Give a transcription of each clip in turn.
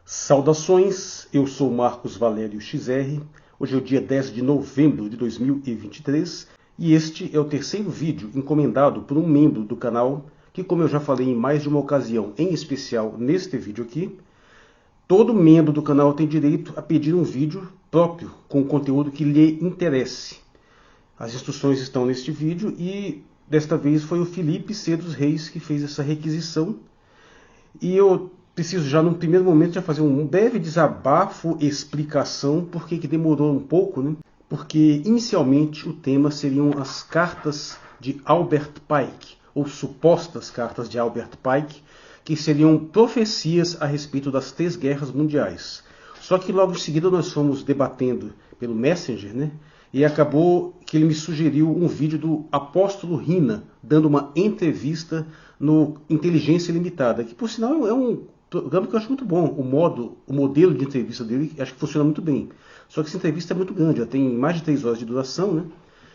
Saudações, eu sou Marcos Valério XR, hoje é o dia 10 de novembro de 2023 e este é o terceiro vídeo encomendado por um membro do canal que, como eu já falei em mais de uma ocasião, em especial neste vídeo aqui, todo membro do canal tem direito a pedir um vídeo próprio com o conteúdo que lhe interesse. As instruções estão neste vídeo e desta vez foi o Felipe C. dos Reis que fez essa requisição e eu preciso já, num primeiro momento, já fazer um breve desabafo, explicação, porque que demorou um pouco, né? Porque, inicialmente, o tema seriam as cartas de Albert Pike, ou supostas cartas de Albert Pike, que seriam profecias a respeito das 3 guerras mundiais. Só que logo em seguida nós fomos debatendo pelo Messenger, né? E acabou que ele me sugeriu um vídeo do Apóstolo Rina, dando uma entrevista no Inteligência Limitada, que por sinal é um programa que eu acho muito bom. O modelo de entrevista dele acho que funciona muito bem. Só que essa entrevista é muito grande, já tem mais de 3 horas de duração, né?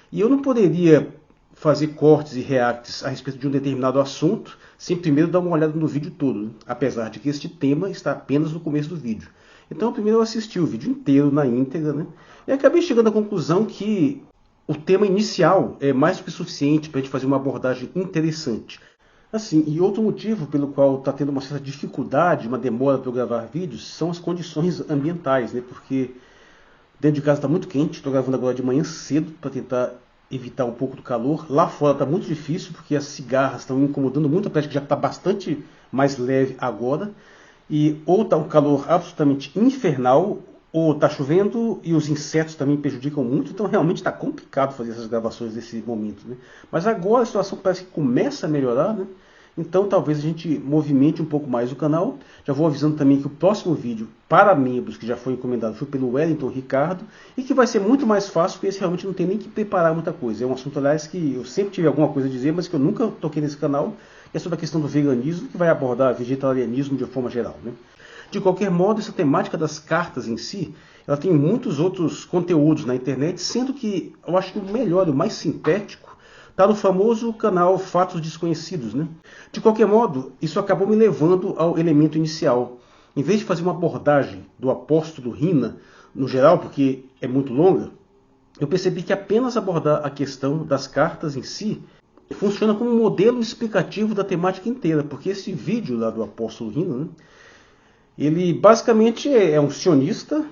E eu não poderia fazer cortes e reacts a respeito de um determinado assunto sem primeiro dar uma olhada no vídeo todo, né? Apesar de que este tema está apenas no começo do vídeo. Então primeiro eu assisti o vídeo inteiro na íntegra, né? E acabei chegando à conclusão que o tema inicial é mais do que suficiente para a gente fazer uma abordagem interessante. Assim, e outro motivo pelo qual está tendo uma certa dificuldade, uma demora para eu gravar vídeos, são as condições ambientais, né? Porque dentro de casa está muito quente, estou gravando agora de manhã cedo para tentar evitar um pouco do calor. Lá fora está muito difícil porque as cigarras estão incomodando muito, apesar que já está bastante mais leve agora. E ou está um calor absolutamente infernal, ou está chovendo e os insetos também prejudicam muito, então realmente está complicado fazer essas gravações nesse momento, né? Mas agora a situação parece que começa a melhorar, né? Então talvez a gente movimente um pouco mais o canal. Já vou avisando também que o próximo vídeo para membros que já foi encomendado foi pelo Wellington Ricardo e que vai ser muito mais fácil, porque esse realmente não tem nem que preparar muita coisa. É um assunto, aliás, que eu sempre tive alguma coisa a dizer, mas que eu nunca toquei nesse canal, que é sobre a questão do veganismo, que vai abordar vegetarianismo de forma geral, né? De qualquer modo, essa temática das cartas em si, ela tem muitos outros conteúdos na internet, sendo que eu acho que o melhor, o mais sintético, está no famoso canal Fatos Desconhecidos, né? De qualquer modo, isso acabou me levando ao elemento inicial. Em vez de fazer uma abordagem do apóstolo Rina, no geral, porque é muito longa, eu percebi que apenas abordar a questão das cartas em si funciona como um modelo explicativo da temática inteira, porque esse vídeo lá do apóstolo Rina, né, ele basicamente é um sionista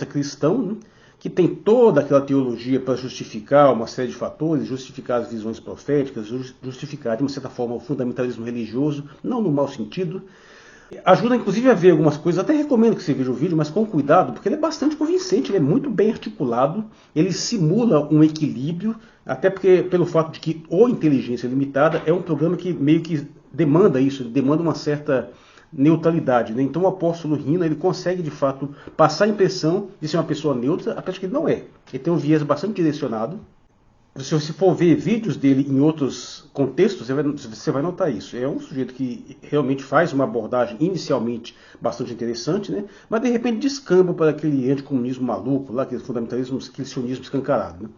cristão, né, que tem toda aquela teologia para justificar uma série de fatores, justificar as visões proféticas, justificar de uma certa forma o fundamentalismo religioso, não no mau sentido. Ajuda inclusive a ver algumas coisas, até recomendo que você veja o vídeo, mas com cuidado, porque ele é bastante convincente, ele é muito bem articulado, ele simula um equilíbrio, até porque pelo fato de que o Inteligência Limitada é um programa que meio que demanda isso, ele demanda uma certa neutralidade, né? Então o apóstolo Rina, ele consegue de fato passar a impressão de ser uma pessoa neutra, apesar de que ele não é. Ele tem um viés bastante direcionado. Se você for ver vídeos dele em outros contextos, você vai notar isso. É um sujeito que realmente faz uma abordagem inicialmente bastante interessante, né? Mas de repente descamba para aquele anticomunismo maluco, lá, aquele fundamentalismo, aquele sionismo escancarado, né?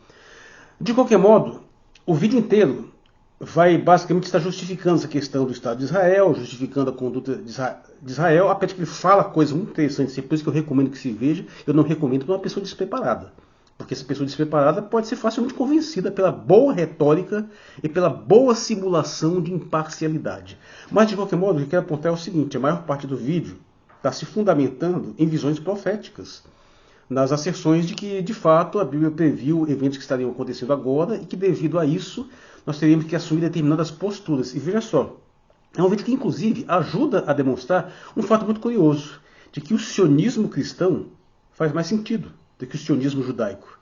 De qualquer modo, o vídeo inteiro vai basicamente estar justificando essa questão do Estado de Israel, justificando a conduta de Israel, apesar de que ele fala coisas muito interessantes, é por isso que eu recomendo que se veja. Eu não recomendo para uma pessoa despreparada, porque essa pessoa despreparada pode ser facilmente convencida pela boa retórica e pela boa simulação de imparcialidade. Mas, de qualquer modo, o que eu quero apontar é o seguinte: a maior parte do vídeo está se fundamentando em visões proféticas, nas asserções de que, de fato, a Bíblia previu eventos que estariam acontecendo agora e que, devido a isso, nós teríamos que assumir determinadas posturas. E veja só, é um vídeo que, inclusive, ajuda a demonstrar um fato muito curioso, de que o sionismo cristão faz mais sentido do que o sionismo judaico.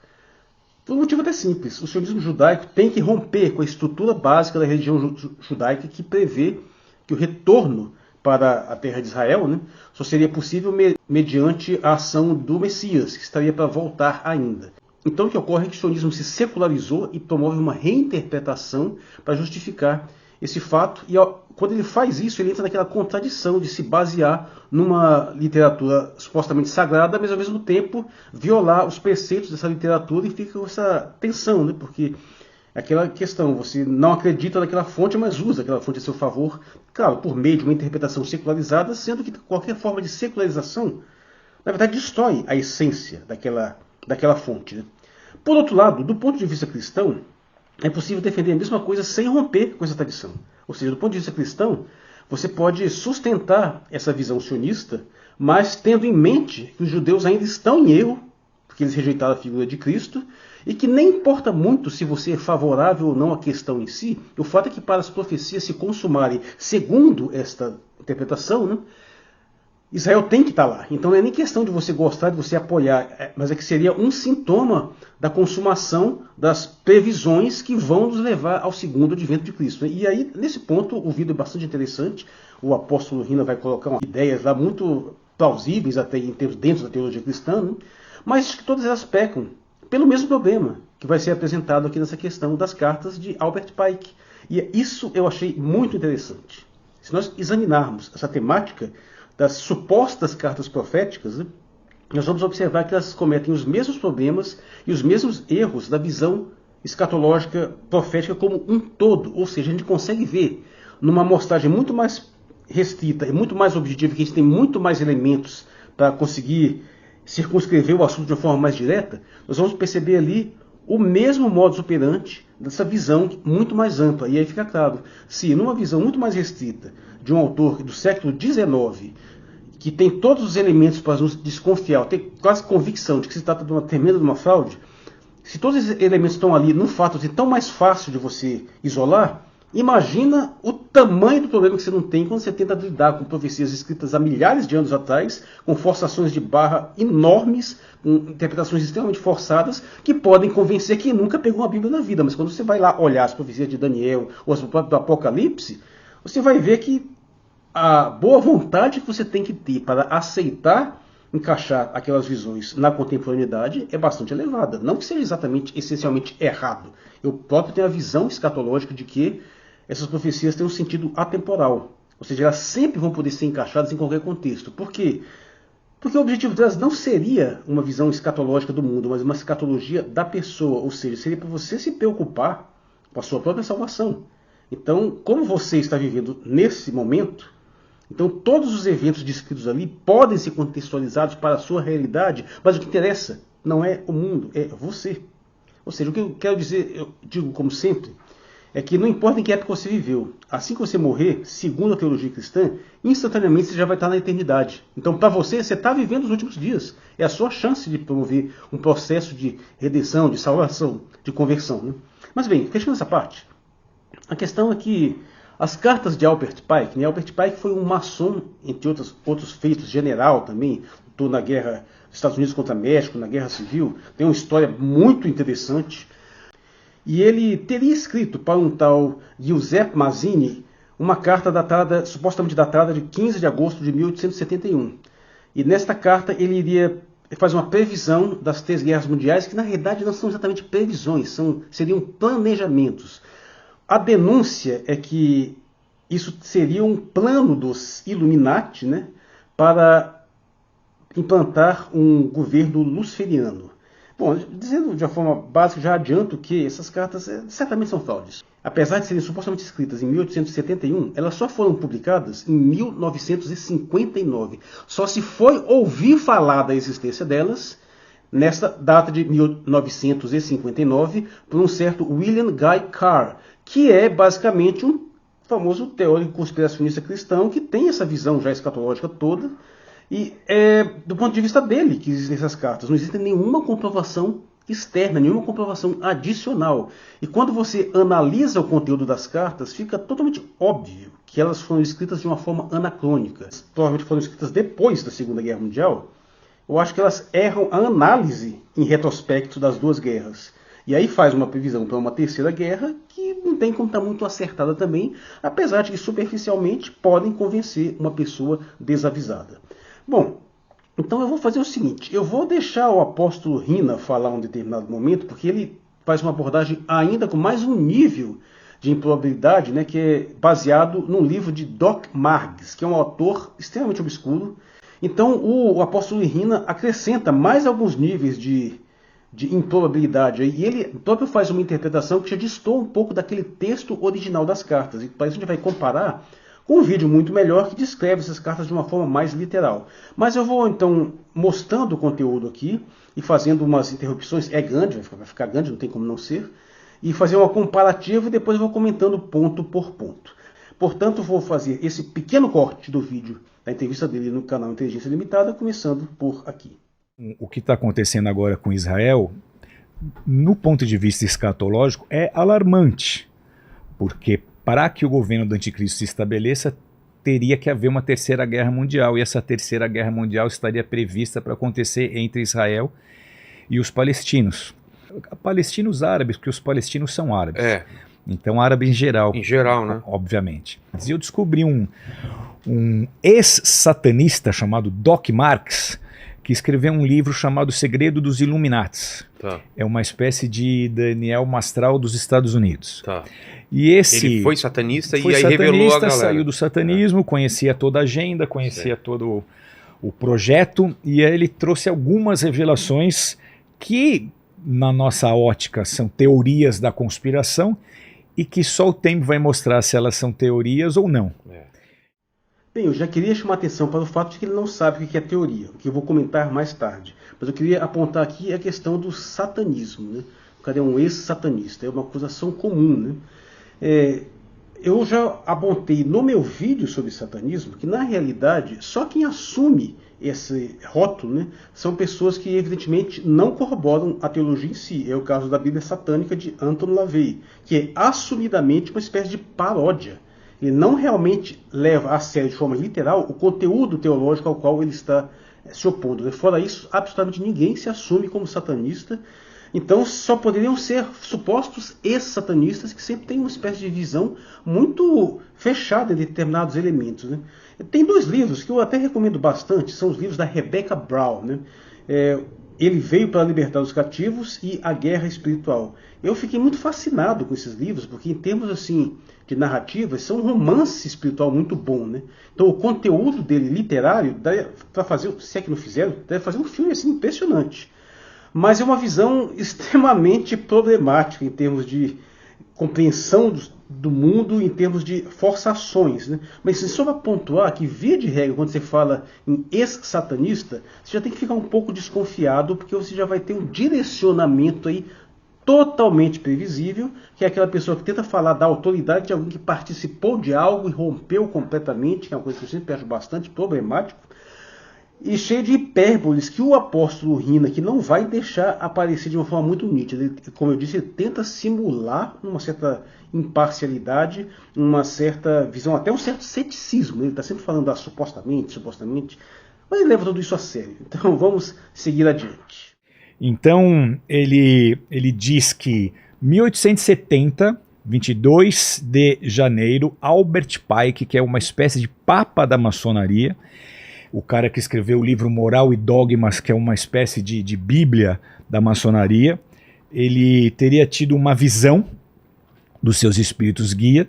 Por um motivo até simples: o sionismo judaico tem que romper com a estrutura básica da religião judaica que prevê que o retorno para a terra de Israel, né, só seria possível mediante a ação do Messias, que estaria para voltar ainda. Então o que ocorre é que o sionismo se secularizou e promove uma reinterpretação para justificar esse fato. E quando ele faz isso, ele entra naquela contradição de se basear numa literatura supostamente sagrada, mas ao mesmo tempo violar os preceitos dessa literatura, e fica com essa tensão, né? Porque Aquela questão, você não acredita naquela fonte, mas usa aquela fonte a seu favor, claro, por meio de uma interpretação secularizada, sendo que qualquer forma de secularização, na verdade, destrói a essência daquela fonte, né? Por outro lado, do ponto de vista cristão, é possível defender a mesma coisa sem romper com essa tradição. Ou seja, do ponto de vista cristão, você pode sustentar essa visão sionista, mas tendo em mente que os judeus ainda estão em erro, porque eles rejeitaram a figura de Cristo, e que nem importa muito se você é favorável ou não à questão em si, o fato é que para as profecias se consumarem segundo esta interpretação, né, Israel tem que estar lá. Então não é nem questão de você gostar, de você apoiar, mas é que seria um sintoma da consumação das previsões que vão nos levar ao segundo advento de Cristo. E aí, nesse ponto, o vídeo é bastante interessante. O apóstolo Rina vai colocar ideias lá muito plausíveis, até em termos dentro da teologia cristã, né? Mas acho que todas elas pecam pelo mesmo problema que vai ser apresentado aqui nessa questão das cartas de Albert Pike. E isso eu achei muito interessante. Se nós examinarmos essa temática das supostas cartas proféticas, né, nós vamos observar que elas cometem os mesmos problemas e os mesmos erros da visão escatológica profética como um todo. Ou seja, a gente consegue ver numa amostragem muito mais restrita e muito mais objetiva, que a gente tem muito mais elementos para conseguir circunscrever o assunto de uma forma mais direta, nós vamos perceber ali o mesmo modus operandi dessa visão muito mais ampla. E aí fica claro, se numa visão muito mais restrita de um autor do século XIX, que tem todos os elementos para nos desconfiar, tem quase convicção de que se trata de uma tremenda de uma fraude, se todos esses elementos estão ali num fato assim, tão mais fácil de você isolar, imagina o tamanho do problema que você não tem quando você tenta lidar com profecias escritas há milhares de anos atrás, com forçações de barra enormes, com interpretações extremamente forçadas, que podem convencer quem nunca pegou uma Bíblia na vida. Mas quando você vai lá olhar as profecias de Daniel ou as do Apocalipse, você vai ver que a boa vontade que você tem que ter para aceitar encaixar aquelas visões na contemporaneidade é bastante elevada. Não que seja exatamente, essencialmente errado. Eu próprio tenho a visão escatológica de que essas profecias têm um sentido atemporal. Ou seja, elas sempre vão poder ser encaixadas em qualquer contexto. Por quê? Porque o objetivo delas não seria uma visão escatológica do mundo, mas uma escatologia da pessoa. Ou seja, seria para você se preocupar com a sua própria salvação. Então, como você está vivendo nesse momento, então todos os eventos descritos ali podem ser contextualizados para a sua realidade, mas o que interessa não é o mundo, é você. Ou seja, o que eu quero dizer, eu digo como sempre, é que não importa em que época você viveu, assim que você morrer, segundo a teologia cristã, instantaneamente você já vai estar na eternidade. Então, para você, você está vivendo os últimos dias. É a sua chance de promover um processo de redenção, de salvação, de conversão, né? Mas bem, fechando essa parte, a questão é que as cartas de Albert Pike, né? Albert Pike foi um maçom, entre outros feitos, general também, lutou na guerra dos Estados Unidos contra o México, na Guerra Civil, tem uma história muito interessante. E ele teria escrito para um tal Giuseppe Mazzini uma carta supostamente datada de 15 de agosto de 1871. E nesta carta ele faz uma previsão das 3 guerras mundiais, que na realidade não são exatamente previsões, seriam planejamentos. A denúncia é que isso seria um plano dos Illuminati, né, para implantar um governo luciferiano. Bom, dizendo de uma forma básica, já adianto que essas cartas certamente são fraudes. Apesar de serem supostamente escritas em 1871, elas só foram publicadas em 1959. Só se foi ouvir falar da existência delas nesta data de 1959 por um certo William Guy Carr, que é basicamente um famoso teórico conspiracionista cristão que tem essa visão já escatológica toda. E é do ponto de vista dele que existem essas cartas. Não existe nenhuma comprovação externa, nenhuma comprovação adicional. E quando você analisa o conteúdo das cartas, fica totalmente óbvio que elas foram escritas de uma forma anacrônica. Provavelmente foram escritas depois da Segunda Guerra Mundial. Eu acho que elas erram a análise em retrospecto das 2 guerras. E aí faz uma previsão para uma terceira guerra que não tem como estar muito acertada também, apesar de que superficialmente podem convencer uma pessoa desavisada. Bom, então eu vou fazer o seguinte, eu vou deixar o apóstolo Rina falar um determinado momento, porque ele faz uma abordagem ainda com mais um nível de improbabilidade, né, que é baseado num livro de Doc Marx, que é um autor extremamente obscuro. Então o apóstolo Rina acrescenta mais alguns níveis de de improbabilidade. E ele próprio faz uma interpretação que já distorce um pouco daquele texto original das cartas. E para isso a gente vai comparar com um vídeo muito melhor que descreve essas cartas de uma forma mais literal. Mas eu vou então mostrando o conteúdo aqui e fazendo umas interrupções. É grande, vai ficar grande, não tem como não ser. E fazer uma comparativa e depois eu vou comentando ponto por ponto. Portanto, vou fazer esse pequeno corte do vídeo da entrevista dele no canal Inteligência Limitada, começando por aqui. O que está acontecendo agora com Israel, no ponto de vista escatológico, é alarmante, porque para que o governo do anticristo se estabeleça, teria que haver uma terceira guerra mundial, e essa terceira guerra mundial estaria prevista para acontecer entre Israel e os palestinos. Palestinos árabes, porque os palestinos são árabes. Então árabe em geral. Em geral, né? Obviamente. E eu descobri um ex-satanista chamado Doc Marx, que escreveu um livro chamado O Segredo dos Illuminatis. Tá. É uma espécie de Daniel Mastral dos Estados Unidos. Tá. E Ele foi satanista e aí revelou a galera. Saiu do satanismo, conhecia toda a agenda, conhecia todo o projeto, e aí ele trouxe algumas revelações que, na nossa ótica, são teorias da conspiração e que só o tempo vai mostrar se elas são teorias ou não. Bem, eu já queria chamar a atenção para o fato de que ele não sabe o que é teoria, o que eu vou comentar mais tarde. Mas eu queria apontar aqui a questão do satanismo, né? O cara é um ex-satanista, é uma acusação comum, né? Eu já apontei no meu vídeo sobre satanismo que, na realidade, só quem assume esse rótulo, né, são pessoas que, evidentemente, não corroboram a teologia em si. É o caso da Bíblia Satânica de Anton LaVey, que é assumidamente uma espécie de paródia. Ele não realmente leva a sério de forma literal o conteúdo teológico ao qual ele está se opondo. Fora isso, absolutamente ninguém se assume como satanista. Então só poderiam ser supostos ex-satanistas que sempre têm uma espécie de visão muito fechada em determinados elementos, né? Tem dois livros que eu até recomendo bastante, são os livros da Rebecca Brown, né? Ele veio para libertar os cativos e A Guerra Espiritual. Eu fiquei muito fascinado com esses livros, porque em termos assim de narrativas, são um romance espiritual muito bom, né? Então o conteúdo dele literário, para fazer, se é que não fizeram, deve fazer um filme assim impressionante. Mas é uma visão extremamente problemática em termos de compreensão do mundo, em termos de forçações, né? Mas só para pontuar que, via de regra, quando você fala em ex-satanista, você já tem que ficar um pouco desconfiado, porque você já vai ter um direcionamento aí totalmente previsível, que é aquela pessoa que tenta falar da autoridade de alguém que participou de algo e rompeu completamente, que é uma coisa que eu sempre acho bastante problemático, e cheio de hipérboles que o apóstolo Rina, que não vai deixar aparecer de uma forma muito nítida. Ele, como eu disse, ele tenta simular uma certa imparcialidade, uma certa visão, até um certo ceticismo. Ele está sempre falando supostamente, mas ele leva tudo isso a sério. Então vamos seguir adiante. Então ele diz que 1870, 22 de janeiro, Albert Pike, que é uma espécie de papa da maçonaria, o cara que escreveu o livro Moral e Dogmas, que é uma espécie de bíblia da maçonaria, ele teria tido uma visão dos seus espíritos guia,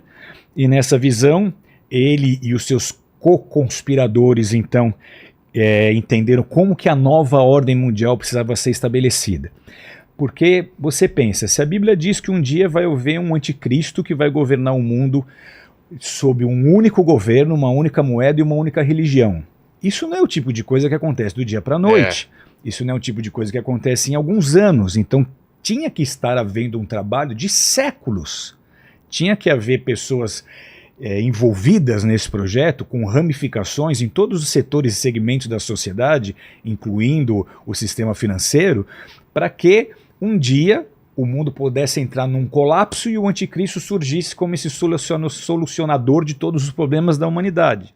e nessa visão ele e os seus co-conspiradores então entenderam como que a nova ordem mundial precisava ser estabelecida. Porque você pensa, se a Bíblia diz que um dia vai haver um anticristo que vai governar o mundo sob um único governo, uma única moeda e uma única religião, isso não é o tipo de coisa que acontece do dia para a noite. Isso não é o tipo de coisa que acontece em alguns anos. Então tinha que estar havendo um trabalho de séculos. Tinha que haver pessoas envolvidas nesse projeto, com ramificações em todos os setores e segmentos da sociedade, incluindo o sistema financeiro, para que um dia o mundo pudesse entrar num colapso e o anticristo surgisse como esse solucionador de todos os problemas da humanidade.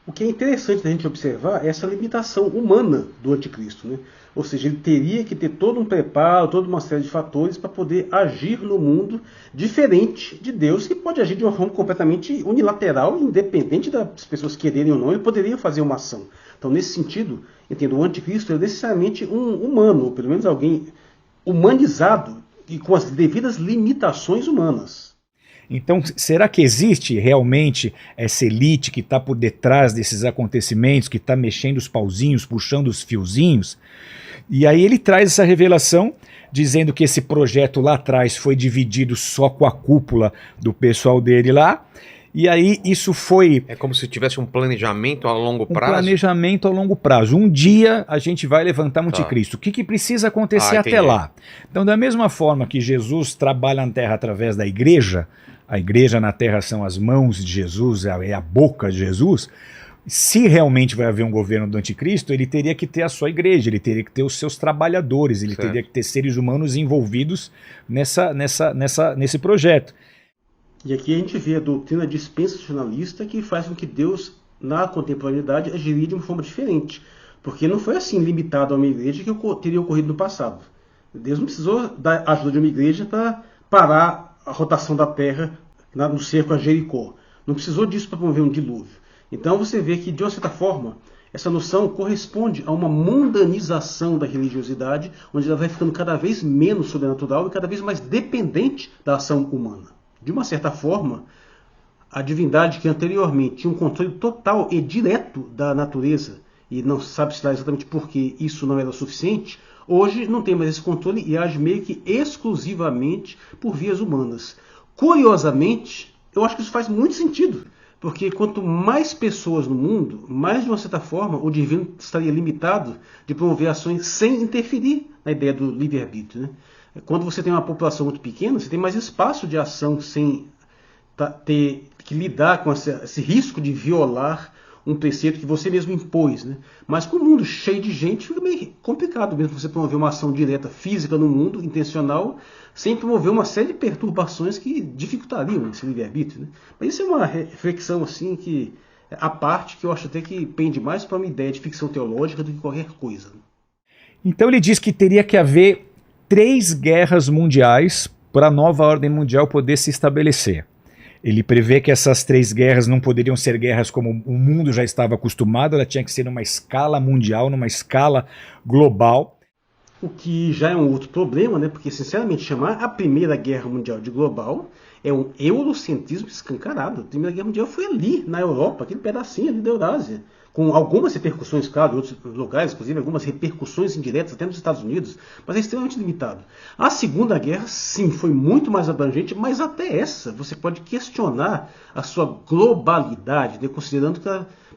O que é interessante da gente observar é essa limitação humana do anticristo, né? Ou seja, ele teria que ter todo um preparo, toda uma série de fatores para poder agir no mundo diferente de Deus, que pode agir de uma forma completamente unilateral, independente das pessoas quererem ou não, ele poderia fazer uma ação. Então, nesse sentido, entendo, o anticristo é necessariamente um humano, ou pelo menos alguém humanizado e com as devidas limitações humanas. Então, será que existe realmente essa elite que está por detrás desses acontecimentos, que está mexendo os pauzinhos, puxando os fiozinhos? E aí ele traz essa revelação, dizendo que esse projeto lá atrás foi dividido só com a cúpula do pessoal dele lá. E aí isso foi... É como se tivesse um planejamento a longo prazo? Um planejamento a longo prazo. Um dia a gente vai levantar o anticristo. O que precisa acontecer até lá? Então, da mesma forma que Jesus trabalha na terra através da igreja, a igreja na terra são as mãos de Jesus, é a boca de Jesus. Se realmente vai haver um governo do anticristo, ele teria que ter a sua igreja, ele teria que ter os seus trabalhadores, ele teria que ter seres humanos envolvidos nesse projeto. E aqui a gente vê a doutrina dispensacionalista que faz com que Deus, na contemporaneidade, agiria de uma forma diferente. Porque não foi assim limitado a uma igreja que teria ocorrido no passado. Deus não precisou da ajuda de uma igreja para parar a rotação da terra no cerco a Jericó. Não precisou disso para promover um dilúvio. Então você vê que, de uma certa forma, essa noção corresponde a uma mundanização da religiosidade, onde ela vai ficando cada vez menos sobrenatural e cada vez mais dependente da ação humana. De uma certa forma, a divindade que anteriormente tinha um controle total e direto da natureza, e não sabe-se lá exatamente por que isso não era suficiente, hoje não tem mais esse controle e age meio que exclusivamente por vias humanas. Curiosamente, eu acho que isso faz muito sentido, porque quanto mais pessoas no mundo, mais de uma certa forma o divino estaria limitado de promover ações sem interferir na ideia do livre-arbítrio, né? Quando você tem uma população muito pequena, você tem mais espaço de ação sem ter que lidar com esse risco de violar um preceito que você mesmo impôs, né? Mas com o mundo cheio de gente, fica meio complicado mesmo você promover uma ação direta física no mundo, intencional, sem promover uma série de perturbações que dificultariam esse livre-arbítrio, né? Mas isso é uma reflexão assim que a parte que eu acho até que pende mais para uma ideia de ficção teológica do que qualquer coisa. Então ele diz que teria que haver 3 guerras mundiais para a nova ordem mundial poder se estabelecer. Ele prevê que essas 3 guerras não poderiam ser guerras como o mundo já estava acostumado, ela tinha que ser numa escala mundial, numa escala global. O que já é um outro problema, né? Porque, sinceramente, chamar a Primeira Guerra Mundial de global é um eurocentrismo escancarado. A Primeira Guerra Mundial foi ali, na Europa, aquele pedacinho ali da Eurásia, com algumas repercussões, claro, em outros lugares, inclusive algumas repercussões indiretas até nos Estados Unidos, mas é extremamente limitado. A Segunda Guerra, sim, foi muito mais abrangente, mas até essa você pode questionar a sua globalidade, né? Considerando que,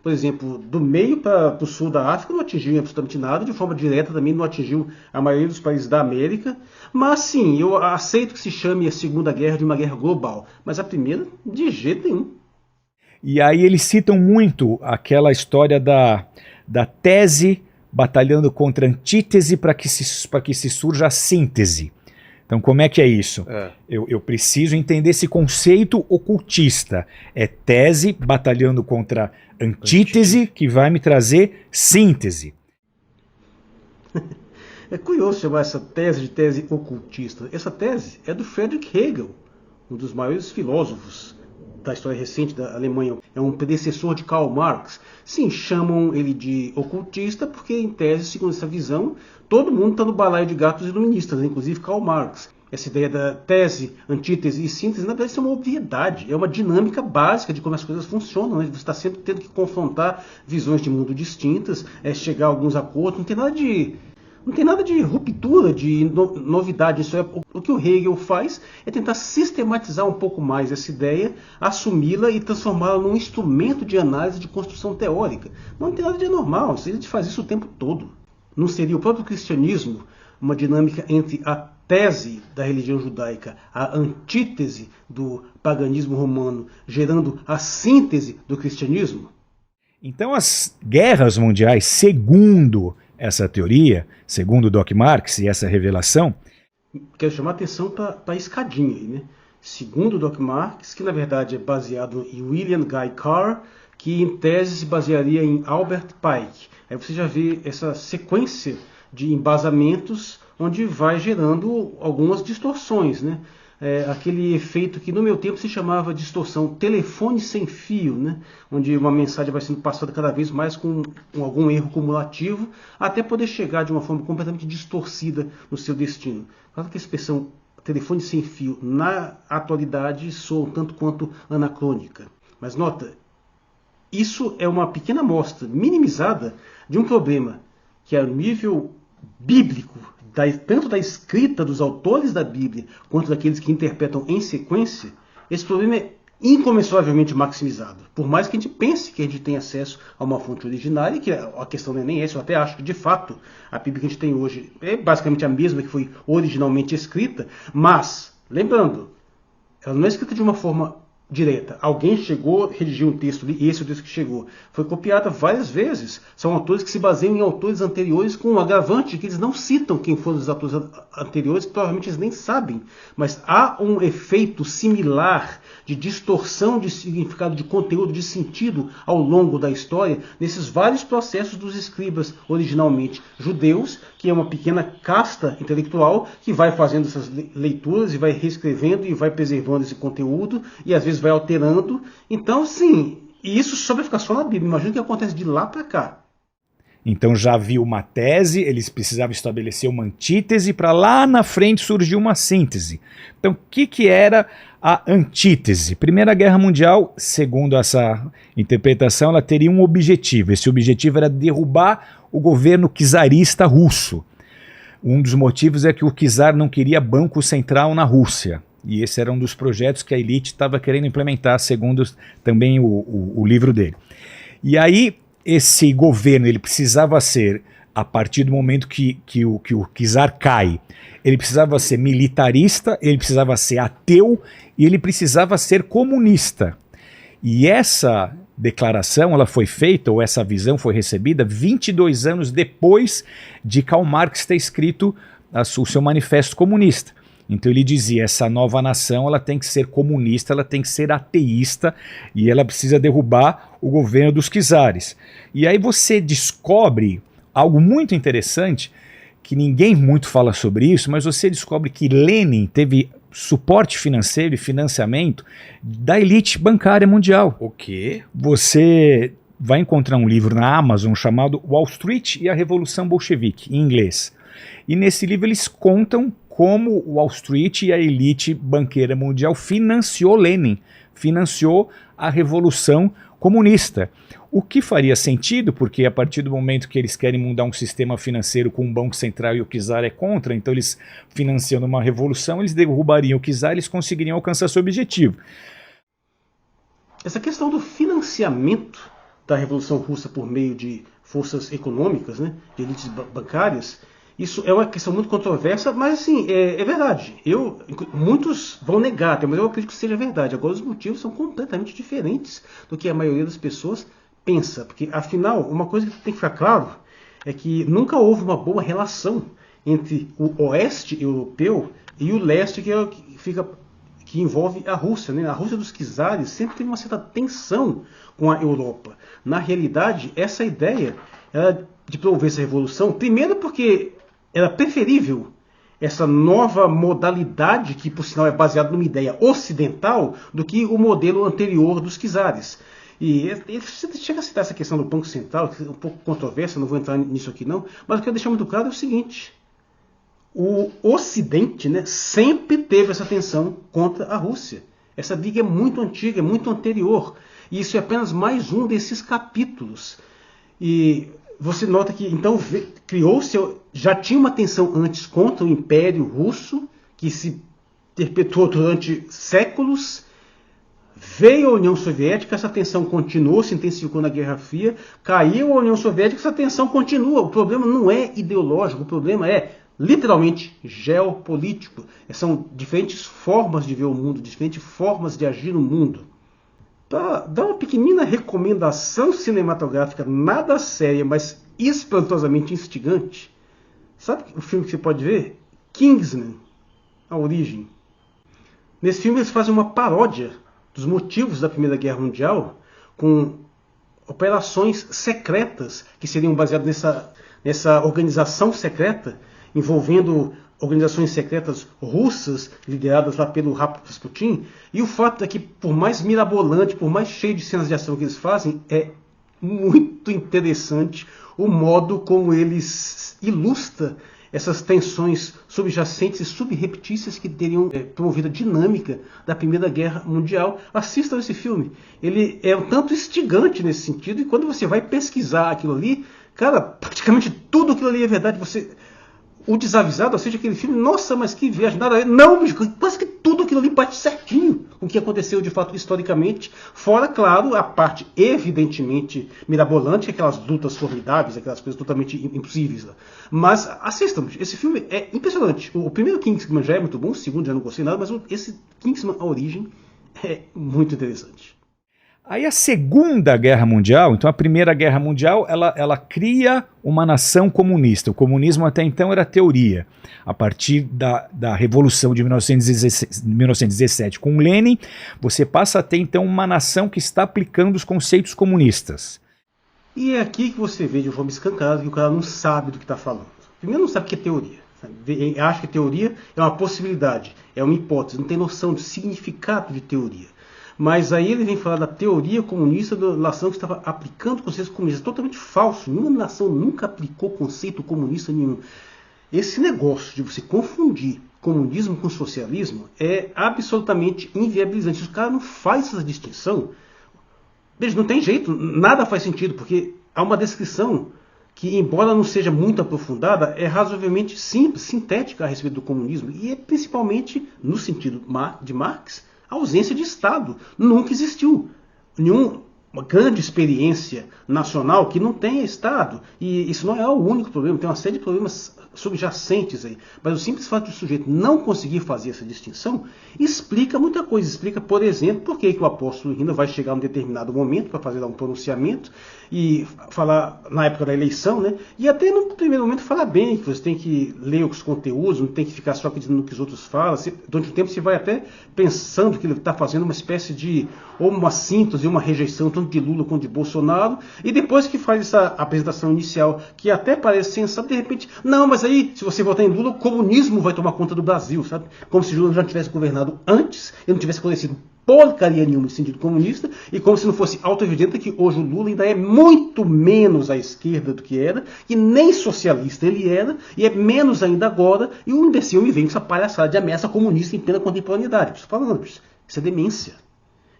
por exemplo, do meio para o sul da África não atingiu absolutamente nada, de forma direta também não atingiu a maioria dos países da América, mas sim, eu aceito que se chame a Segunda Guerra de uma guerra global, mas a primeira, de jeito nenhum. E aí eles citam muito aquela história da tese batalhando contra a antítese para que se surja a síntese. Então como é que é isso? Eu preciso entender esse conceito ocultista. É tese batalhando contra antítese que vai me trazer síntese. É curioso chamar essa tese de tese ocultista. Essa tese é do Friedrich Hegel, um dos maiores filósofos da história recente da Alemanha. É um predecessor de Karl Marx. Sim, chamam ele de ocultista porque, em tese, segundo essa visão, todo mundo está no balaio de gatos iluministas, inclusive Karl Marx. Essa ideia da tese, antítese e síntese, na verdade, isso é uma obviedade. É uma dinâmica básica de como as coisas funcionam, né? Você está sempre tendo que confrontar visões de mundo distintas, chegar a alguns acordos. Não tem nada de ruptura, de novidade. Isso é, o que o Hegel faz é tentar sistematizar um pouco mais essa ideia, assumi-la e transformá-la num instrumento de análise de construção teórica. Não tem nada de anormal, a gente faz isso o tempo todo. Não seria o próprio cristianismo uma dinâmica entre a tese da religião judaica, a antítese do paganismo romano, gerando a síntese do cristianismo? Então as guerras mundiais, segundo essa teoria, segundo Doc Marx e essa revelação... Quero chamar a atenção para a escadinha aí, né? Segundo Doc Marx, que na verdade é baseado em William Guy Carr, que em tese se basearia em Albert Pike. Aí você já vê essa sequência de embasamentos onde vai gerando algumas distorções, né? Aquele efeito que no meu tempo se chamava distorção telefone sem fio, né? Onde uma mensagem vai sendo passada cada vez mais com algum erro cumulativo, até poder chegar de uma forma completamente distorcida no seu destino. Claro que a expressão telefone sem fio na atualidade soa um tanto quanto anacrônica. Mas nota, isso é uma pequena amostra minimizada de um problema que é o nível bíblico, tanto da escrita dos autores da Bíblia quanto daqueles que interpretam em sequência. Esse problema é incomensuravelmente maximizado. Por mais que a gente pense que a gente tem acesso a uma fonte originária, que a questão não é nem essa, eu até acho que de fato a Bíblia que a gente tem hoje é basicamente a mesma que foi originalmente escrita, mas, lembrando, ela não é escrita de uma forma direta. Alguém chegou, redigiu um texto e esse é o texto que chegou. Foi copiada várias vezes. São autores que se baseiam em autores anteriores com um agravante de que eles não citam quem foram os autores anteriores, que provavelmente eles nem sabem. Mas há um efeito similar de distorção de significado, de conteúdo, de sentido ao longo da história, nesses vários processos dos escribas originalmente judeus, que é uma pequena casta intelectual que vai fazendo essas leituras e vai reescrevendo e vai preservando esse conteúdo e às vezes vai alterando. Então, sim, e isso só vai ficar só na Bíblia. Imagina o que acontece de lá para cá. Então já havia uma tese, eles precisavam estabelecer uma antítese, para lá na frente surgiu uma síntese. Então o que era a antítese? Primeira Guerra Mundial, segundo essa interpretação, ela teria um objetivo. Esse objetivo era derrubar o governo czarista russo. Um dos motivos é que o czar não queria banco central na Rússia. E esse era um dos projetos que a elite estava querendo implementar, segundo também o livro dele. E aí esse governo ele precisava ser, a partir do momento que o czar cai, ele precisava ser militarista, ele precisava ser ateu e ele precisava ser comunista. E essa declaração ela foi feita, ou essa visão foi recebida 22 anos depois de Karl Marx ter escrito o seu manifesto comunista. Então ele dizia, essa nova nação ela tem que ser comunista, ela tem que ser ateísta e ela precisa derrubar o governo dos czares. E aí você descobre algo muito interessante, que ninguém muito fala sobre isso, mas você descobre que Lenin teve suporte financeiro e financiamento da elite bancária mundial. O quê? Você vai encontrar um livro na Amazon chamado Wall Street e a Revolução Bolchevique, em inglês. E nesse livro eles contam como Wall Street e a elite banqueira mundial financiou Lenin, financiou a Revolução Comunista. O que faria sentido, porque a partir do momento que eles querem mudar um sistema financeiro com um banco central e o czar é contra, então eles financiando uma revolução, eles derrubariam o czar e eles conseguiriam alcançar seu objetivo. Essa questão do financiamento da Revolução Russa por meio de forças econômicas, né, de elites bancárias, isso é uma questão muito controversa, mas assim, é verdade. Muitos vão negar, mas eu acredito que seja verdade. Agora os motivos são completamente diferentes do que a maioria das pessoas pensa. Porque, afinal, uma coisa que tem que ficar claro é que nunca houve uma boa relação entre o oeste europeu e o leste que envolve a Rússia, né? A Rússia dos czares sempre teve uma certa tensão com a Europa. Na realidade, essa ideia era de promover essa revolução, primeiro porque era preferível essa nova modalidade, que por sinal é baseada numa ideia ocidental, do que o modelo anterior dos czares. E você chega a citar essa questão do Banco Central, que é um pouco controversa, não vou entrar nisso aqui não, mas o que eu deixar muito claro é o seguinte: o Ocidente, né, sempre teve essa tensão contra a Rússia. Essa briga é muito antiga, é muito anterior, e isso é apenas mais um desses capítulos. E você nota que então criou-se, já tinha uma tensão antes contra o Império Russo, que se perpetuou durante séculos. Veio a União Soviética, essa tensão continuou, se intensificou na Guerra Fria. Caiu a União Soviética, essa tensão continua. O problema não é ideológico, o problema é literalmente geopolítico. São diferentes formas de ver o mundo, diferentes formas de agir no mundo. Para dar uma pequenina recomendação cinematográfica, nada séria, mas espantosamente instigante, sabe o filme que você pode ver? Kingsman, A Origem. Nesse filme eles fazem uma paródia dos motivos da Primeira Guerra Mundial, com operações secretas que seriam baseadas nessa organização secreta, envolvendo organizações secretas russas, lideradas lá pelo Rasputin. E o fato é que, por mais mirabolante, por mais cheio de cenas de ação que eles fazem, é muito interessante o modo como eles ilustram essas tensões subjacentes e subreptícias que teriam promovido a dinâmica da Primeira Guerra Mundial. Assistam esse filme. Ele é um tanto instigante nesse sentido, e quando você vai pesquisar aquilo ali, cara, praticamente tudo aquilo ali é verdade. O desavisado assiste aquele filme, nossa, mas que viagem, nada a ver. Não, quase que tudo aquilo ali bate certinho com o que aconteceu de fato historicamente, fora, claro, a parte evidentemente mirabolante, aquelas lutas formidáveis, aquelas coisas totalmente impossíveis. Mas assistam, esse filme é impressionante. O primeiro Kingsman já é muito bom, o segundo já não gostei nada, mas esse Kingsman, A Origem, é muito interessante. Aí a Segunda Guerra Mundial, então a Primeira Guerra Mundial, ela cria uma nação comunista. O comunismo até então era teoria. A partir da Revolução de 1917 com Lenin, você passa a ter então uma nação que está aplicando os conceitos comunistas. E é aqui que você vê de forma escancarada que o cara não sabe do que está falando. Primeiro, não sabe o que é teoria. Acha que teoria é uma possibilidade, é uma hipótese, não tem noção do significado de teoria. Mas aí ele vem falar da teoria comunista da nação que estava aplicando conceitos comunistas. Totalmente falso. Nenhuma nação nunca aplicou conceito comunista nenhum. Esse negócio de você confundir comunismo com socialismo é absolutamente inviabilizante. Se o cara não faz essa distinção, veja, não tem jeito, nada faz sentido, porque há uma descrição que, embora não seja muito aprofundada, é razoavelmente simples, sintética a respeito do comunismo. E é principalmente, no sentido de Marx, a ausência de Estado. Nunca existiu nenhuma grande experiência nacional que não tenha Estado. E isso não é o único problema, tem uma série de problemas subjacentes aí. Mas o simples fato de o sujeito não conseguir fazer essa distinção explica muita coisa. Explica, por exemplo, por que o apóstolo Rina vai chegar a um determinado momento para fazer um pronunciamento e falar na época da eleição, né? E até no primeiro momento falar bem, que você tem que ler os conteúdos, não tem que ficar só acreditando no que os outros falam. Durante o tempo você vai até pensando que ele está fazendo uma espécie de, ou uma síntese, uma rejeição, tanto de Lula quanto de Bolsonaro, e depois que faz essa apresentação inicial, que até parece sensata, de repente, não, mas aí, se você votar em Lula, o comunismo vai tomar conta do Brasil, sabe? Como se Lula já tivesse governado antes, e não tivesse conhecido porcaria nenhuma no sentido comunista, e como se não fosse auto-evidente que hoje o Lula ainda é muito menos à esquerda do que era, e nem socialista ele era, e é menos ainda agora, e o imbecil me vem com essa palhaçada de ameaça comunista em plena contemporaneidade. Estou falando, isso é demência.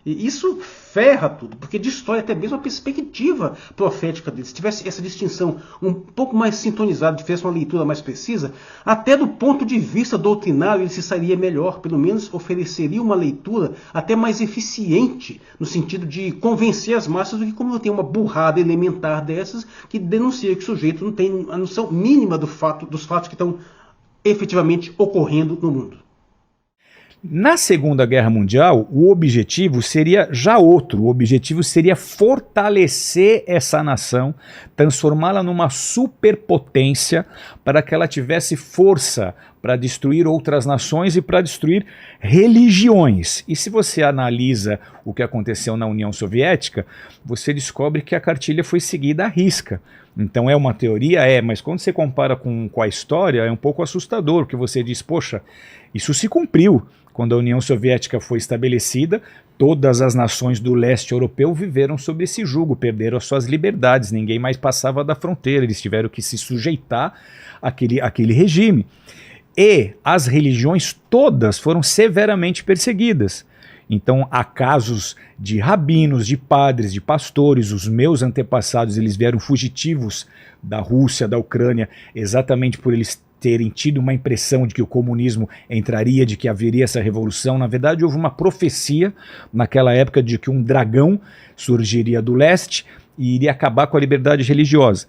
E isso ferra tudo, porque destrói até mesmo a perspectiva profética dele. Se tivesse essa distinção um pouco mais sintonizada, tivesse uma leitura mais precisa, até do ponto de vista doutrinário ele se sairia melhor, pelo menos ofereceria uma leitura até mais eficiente, no sentido de convencer as massas do que como eu tenho uma burrada elementar dessas que denuncia que o sujeito não tem a noção mínima dos fatos que estão efetivamente ocorrendo no mundo. Na Segunda Guerra Mundial, o objetivo seria já outro. O objetivo seria fortalecer essa nação, transformá-la numa superpotência para que ela tivesse força para destruir outras nações e para destruir religiões. E se você analisa o que aconteceu na União Soviética, você descobre que a cartilha foi seguida à risca. Então é uma teoria? É, mas quando você compara com a história, é um pouco assustador, porque você diz, poxa, isso se cumpriu. Quando a União Soviética foi estabelecida, todas as nações do leste europeu viveram sob esse jugo, perderam as suas liberdades, ninguém mais passava da fronteira, eles tiveram que se sujeitar àquele regime. E as religiões todas foram severamente perseguidas. Então há casos de rabinos, de padres, de pastores. Os meus antepassados, eles vieram fugitivos da Rússia, da Ucrânia, exatamente por eles terem tido uma impressão de que o comunismo entraria, de que haveria essa revolução. Na verdade, houve uma profecia naquela época de que um dragão surgiria do leste e iria acabar com a liberdade religiosa.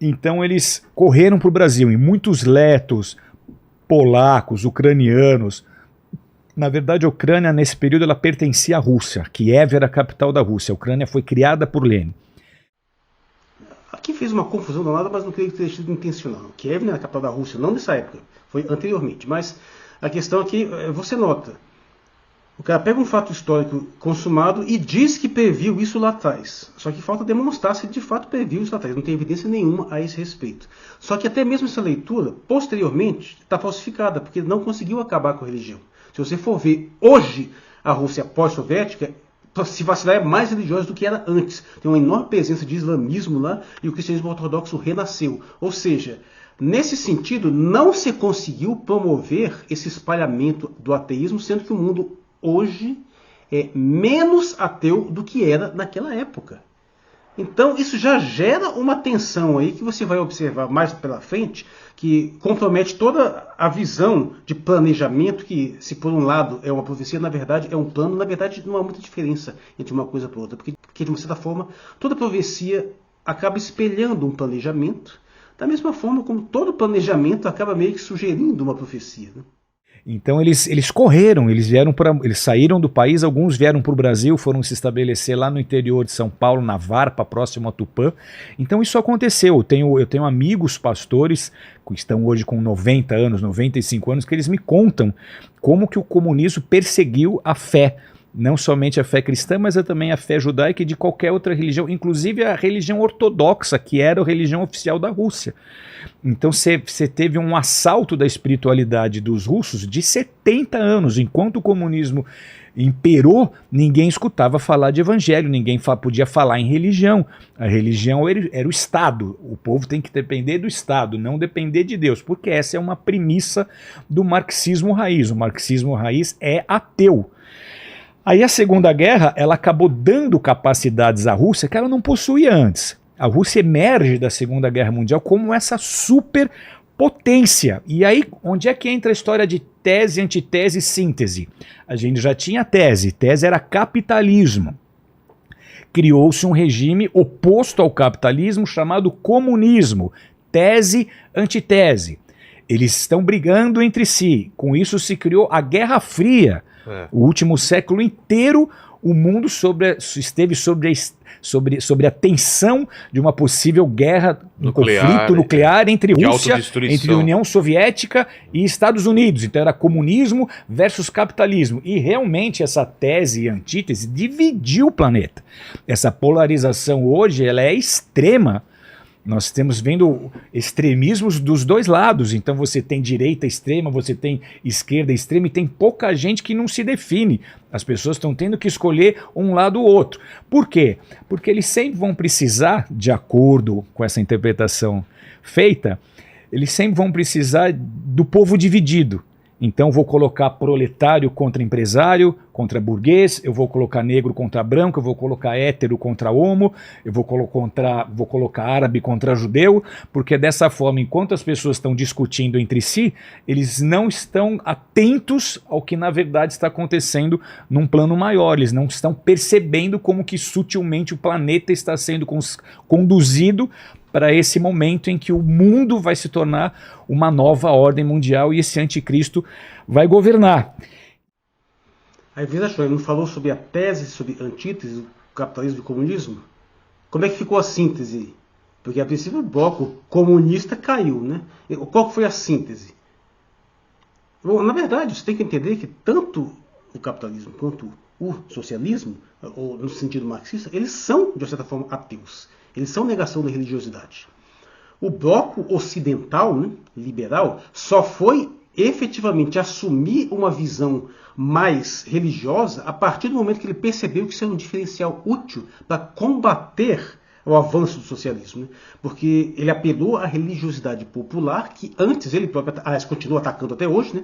Então eles correram para o Brasil, e muitos letos, polacos, ucranianos. Na verdade, a Ucrânia, nesse período, ela pertencia à Rússia. Kiev era a capital da Rússia. A Ucrânia foi criada por Lenin. Aqui fez uma confusão danada, mas não creio que tenha sido intencional. Kiev era a capital da Rússia, não nessa época, foi anteriormente. Mas a questão aqui, você nota, o cara pega um fato histórico consumado e diz que previu isso lá atrás. Só que falta demonstrar se de fato previu isso lá atrás. Não tem evidência nenhuma a esse respeito. Só que até mesmo essa leitura, posteriormente, está falsificada, porque não conseguiu acabar com a religião. Se você for ver hoje a Rússia pós-soviética, se vacilar, é mais religiosa do que era antes. Tem uma enorme presença de islamismo lá e o cristianismo ortodoxo renasceu. Ou seja, nesse sentido, não se conseguiu promover esse espalhamento do ateísmo, sendo que o mundo hoje é menos ateu do que era naquela época. Então isso já gera uma tensão aí que você vai observar mais pela frente, que compromete toda a visão de planejamento, que se por um lado é uma profecia, na verdade é um plano. Na verdade não há muita diferença entre uma coisa e outra, porque de uma certa forma toda profecia acaba espelhando um planejamento, da mesma forma como todo planejamento acaba meio que sugerindo uma profecia, né? Então eles correram, eles saíram do país, alguns vieram para o Brasil, foram se estabelecer lá no interior de São Paulo, na Varpa, próximo a Tupã. Então isso aconteceu. Eu tenho amigos pastores que estão hoje com 90 anos, 95 anos, que eles me contam como que o comunismo perseguiu a fé. Não somente a fé cristã, mas também a fé judaica e de qualquer outra religião, inclusive a religião ortodoxa, que era a religião oficial da Rússia. Então você teve um assalto da espiritualidade dos russos de 70 anos. Enquanto o comunismo imperou, ninguém escutava falar de evangelho, ninguém podia falar em religião. A religião era o Estado. O povo tem que depender do Estado, não depender de Deus, porque essa é uma premissa do marxismo raiz. O marxismo raiz é ateu. Aí a Segunda Guerra, ela acabou dando capacidades à Rússia que ela não possuía antes. A Rússia emerge da Segunda Guerra Mundial como essa superpotência. E aí, onde é que entra a história de tese, antitese e síntese? A gente já tinha tese. Tese era capitalismo. Criou-se um regime oposto ao capitalismo chamado comunismo. Tese, antitese. Eles estão brigando entre si. Com isso se criou a Guerra Fria. O último século inteiro, o mundo esteve sobre a tensão de uma possível guerra, um conflito nuclear entre Rússia, entre União Soviética e Estados Unidos. Então era comunismo versus capitalismo. E realmente essa tese e antítese dividiu o planeta. Essa polarização hoje ela é extrema. Nós estamos vendo extremismos dos dois lados. Então você tem direita extrema, você tem esquerda extrema e tem pouca gente que não se define. As pessoas estão tendo que escolher um lado ou outro. Por quê? Porque eles sempre vão precisar, de acordo com essa interpretação feita, eles sempre vão precisar do povo dividido. Então vou colocar proletário contra empresário, contra burguês, eu vou colocar negro contra branco, eu vou colocar hétero contra homo, eu vou colocar árabe contra judeu, porque dessa forma, enquanto as pessoas estão discutindo entre si, eles não estão atentos ao que na verdade está acontecendo num plano maior, eles não estão percebendo como que sutilmente o planeta está sendo conduzido para esse momento em que o mundo vai se tornar uma nova ordem mundial e esse anticristo vai governar. Aí veja só, ele não falou sobre a tese, sobre a antítese do capitalismo e do comunismo? Como é que ficou a síntese? Porque a princípio o bloco comunista caiu, né? Qual foi a síntese? Bom, na verdade, você tem que entender que tanto o capitalismo quanto o socialismo, ou no sentido marxista, eles são, de certa forma, ateus. Eles são negação da religiosidade. O bloco ocidental, né, liberal, só foi efetivamente assumir uma visão mais religiosa a partir do momento que ele percebeu que isso era um diferencial útil para combater o avanço do socialismo, né? Porque ele apelou à religiosidade popular, que antes ele próprio, aliás, continua atacando até hoje, né?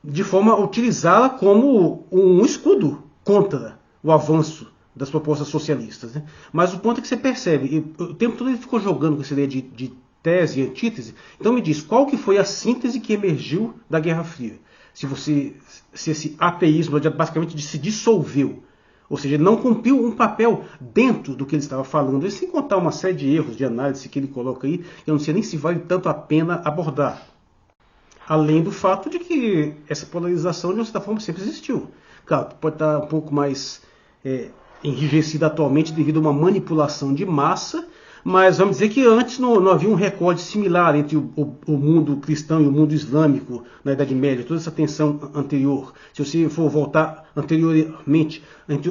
De forma a utilizá-la como um escudo contra o avanço das propostas socialistas, né? Mas o ponto é que você percebe, o tempo todo ele ficou jogando com essa ideia de tese e antítese. Então me diz, qual que foi a síntese que emergiu da Guerra Fria? Se esse ateísmo basicamente se dissolveu, ou seja, ele não cumpriu um papel dentro do que ele estava falando, sem contar uma série de erros de análise que ele coloca aí, que eu não sei nem se vale tanto a pena abordar. Além do fato de que essa polarização, de uma certa forma, sempre existiu. Claro, pode estar um pouco mais enrijecida atualmente devido a uma manipulação de massa, mas vamos dizer que antes não havia um recorde similar entre o mundo cristão e o mundo islâmico na Idade Média, toda essa tensão anterior. Se você for voltar anteriormente,